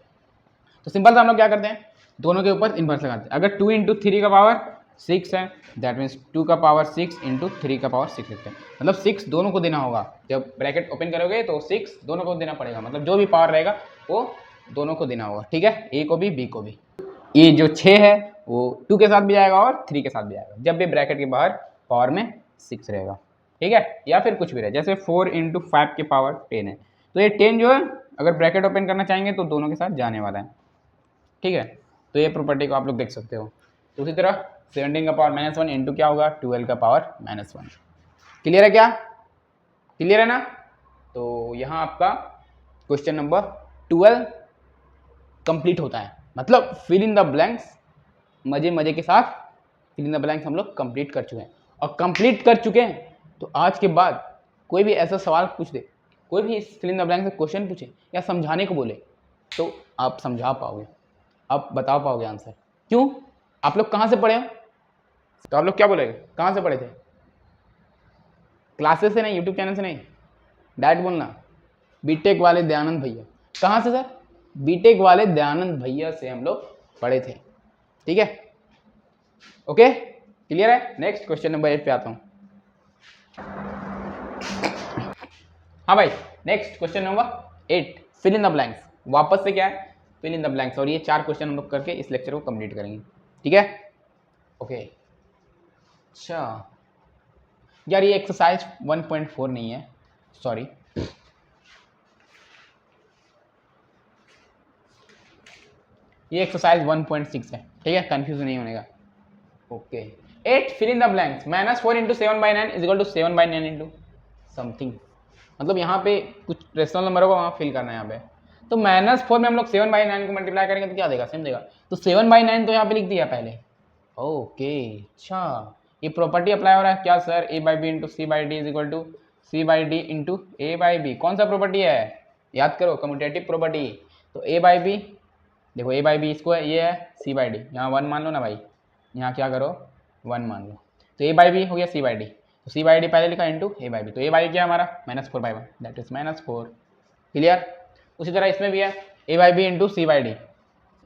तो सिंपल से हम लोग क्या करते हैं? दोनों के ऊपर इनवर्स लगाते हैं। अगर 2 इंटू 3 का पावर 6 है, दैट मीन्स 2 का पावर 6 इंटू 3 का पावर 6 लिखते हैं। मतलब 6 दोनों को देना होगा। जब ब्रैकेट ओपन करोगे तो 6 दोनों को देना पड़ेगा, मतलब जो भी पावर रहेगा वो दोनों को देना होगा। ठीक है, ए को भी बी को भी। ये जो 6 है वो 2 के साथ भी जाएगा और 3 के साथ भी जाएगा, जब भी ब्रैकेट के बाहर पावर में 6 रहेगा। ठीक है, या फिर कुछ भी रहे, जैसे 4 इंटू 5 के पावर 10 है, तो ये 10 जो है अगर ब्रैकेट ओपन करना चाहेंगे तो दोनों के साथ जाने वाला है। ठीक है, तो ये प्रॉपर्टी को आप लोग देख सकते हो। तो उसी तरह 17 का पावर -1 इंटू क्या होगा? 12 का पावर -1। क्लियर है क्या? क्लियर है ना? तो यहाँ आपका क्वेश्चन नंबर 12 कंप्लीट होता है, मतलब फिल इन द ब्लैंक्स। मजे मजे के साथ फिल इन द ब्लैंक्स हम लोग कंप्लीट कर चुके हैं, और कंप्लीट कर चुके हैं तो आज के बाद कोई भी ऐसा सवाल पूछ दे, कोई भी फिल इन द ब्लैंक से क्वेश्चन पूछे या समझाने को बोले तो आप समझा पाओगे, आप बता पाओगे आंसर। क्यों? आप लोग कहाँ से पढ़े हो? तो आप लोग क्या बोलेगे, कहाँ से पढ़े थे? क्लासेस से नहीं, यूट्यूब चैनल से नहीं, डायरेक्ट बोलना बीटेक वाले दयानंद भैया। कहाँ से सर? बीटेक वाले दयानंद भैया से हम लोग पढ़े थे। ठीक है, ओके, क्लियर है? नेक्स्ट क्वेश्चन नंबर 8 पे आता हूँ। हाँ भाई, next question number 8, fill in the blanks. वापस से क्या है? फिल इन द ब्लैंक्स, और ये 4 क्वेश्चन हम लोग करके इस लेक्चर को कंप्लीट करेंगे। ठीक है, ओके। अच्छा यार, ये एक्सरसाइज 1.4 नहीं है, सॉरी। ये एक्सरसाइज 1.6 है, ठीक है, कंफ्यूज नहीं होने का। Okay 8 fill in the blanks -4 into 7/9 is equal to 7/9 into something, मतलब यहाँ पे कुछ रेशनल नंबर होगा वहाँ फिल करना है यहाँ पे। तो -4 में हम लोग 7/9 को मल्टीप्लाई करेंगे तो क्या देगा, सेम देगा। तो 7/9 तो यहाँ पे लिख दिया पहले। ओके अच्छा, ये प्रॉपर्टी अप्लाई हो रहा है क्या sir, a/b into c/d is equal to c/d into a/b। कौन सा प्रॉपर्टी है, याद करो, कम्यूटेटिव प्रॉपर्टी। तो a/b देखो a/b इसको है, ये है c/d, यहाँ 1 मान लो ना भाई, यहाँ क्या करो 1 मान लो। तो a/b हो गया c/d, तो c/d पहले लिखा इंटू a/b, तो a/b क्या है हमारा -4/1 दैट इज -4। क्लियर। उसी तरह इसमें भी है a/b into c/d,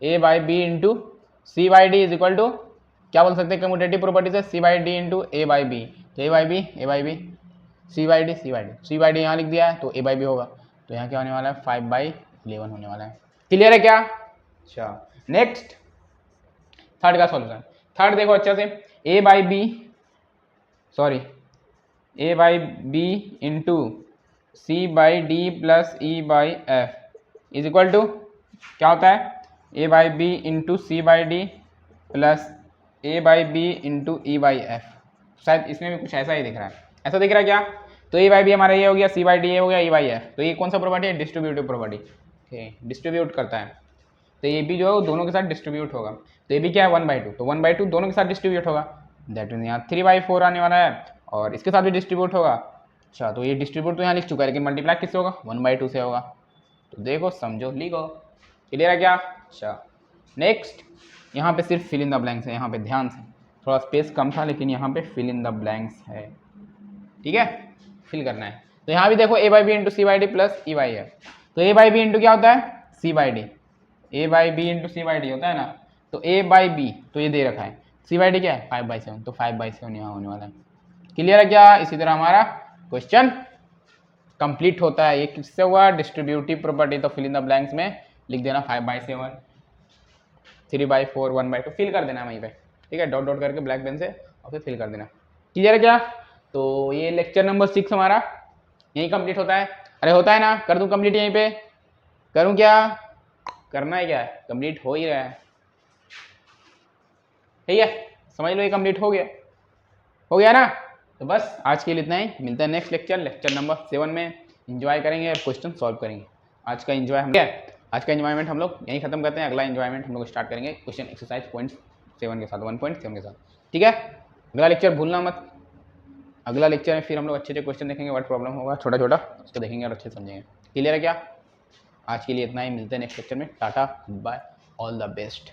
a/b into c/d is equal to क्या बोल सकते हैं कम्यूटेटिव प्रॉपर्टी से c/d इंटू a/b। तो a/b c/d यहाँ लिख दिया है तो a/b होगा, तो यहाँ क्या होने वाला है 5/11 होने वाला है। क्लियर है क्या। अच्छा नेक्स्ट थर्ड का सॉल्यूशन। थर्ड देखो अच्छे से, a/b into c/d plus e/f is equal to क्या होता है a/b into c/d plus a/b into e/f। शायद इसमें भी कुछ ऐसा ही दिख रहा है, ऐसा दिख रहा है क्या। तो a/b हमारा ये हो गया, c/d ये हो गया, e/f। तो ये कौन सा प्रॉपर्टी है, डिस्ट्रीब्यूटिव प्रॉपर्टी, डिस्ट्रीब्यूट करता है। तो ये भी जो है दोनों के साथ डिस्ट्रीब्यूट होगा। तो ये भी क्या है 1/2, तो 1/2 दोनों के साथ डिस्ट्रीब्यूट होगा, दैट मीन यहाँ 3/4 आने वाला है, और इसके साथ भी डिस्ट्रीब्यूट होगा। अच्छा तो ये डिस्ट्रीब्यूट तो यहाँ लिख चुका है, लेकिन मल्टीप्लाई किससे होगा 1/2 से होगा। तो देखो समझो लिखो, क्लियर है क्या। अच्छा नेक्स्ट, यहाँ पे सिर्फ फिल इन द ब्लैंक्स है, यहाँ पे ध्यान से, थोड़ा स्पेस कम था लेकिन यहाँ पे फिल इन द ब्लैंक्स है, ठीक है, फिल करना है। तो यहाँ भी देखो a/b into c/d plus e/f। तो a/b इंटू क्या होता है c/d, a/b इंटू c/d होता है ना। तो a/b तो ये दे रखा है, c/d क्या है 5/7, तो 5/7 यहाँ होने वाला है। क्लियर है क्या। इसी तरह हमारा क्वेश्चन कंप्लीट होता है। ये किससे हुआ, डिस्ट्रीब्यूटिव प्रॉपर्टी। तो फिल इन द ब्लैंक्स में लिख देना 5/7, 3/4, 1/2 फिल कर देना वहीं पे, ठीक है, डॉट डॉट करके ब्लैक पेन से और फिर फिल कर देना। क्लियर है क्या। तो ये लेक्चर नंबर 6 हमारा यहीं कंप्लीट होता है। अरे होता है ना, कर दूं कंप्लीट यहीं पे, करूं क्या, करना है क्या है, कंप्लीट हो ही रहा है, ठीक है, समझ लो ये कंप्लीट हो गया ना। तो बस आज के लिए इतना ही, मिलता है नेक्स्ट लेक्चर, लेक्चर नंबर 7 में। एंजॉय करेंगे और क्वेश्चन सॉल्व करेंगे। आज का एंजॉय हम आज का एंजॉयमेंट हम लोग यहीं खत्म करते हैं। अगला एंजॉयमेंट हम लोग स्टार्ट करेंगे क्वेश्चन एक्सरसाइज 0.7 के साथ, 1.7 के साथ, ठीक है। अगला लेक्चर भूलना मत, अगला लेक्चर में फिर हम लोग अच्छे अच्छे क्वेश्चन देखेंगे, वर्ड प्रॉब्लम होगा छोटा छोटा, उसको देखेंगे और अच्छे समझेंगे। क्लियर है क्या। आज के लिए इतना ही, मिलते हैं नेक्स्ट लेक्चर में। Tata bye, all the best.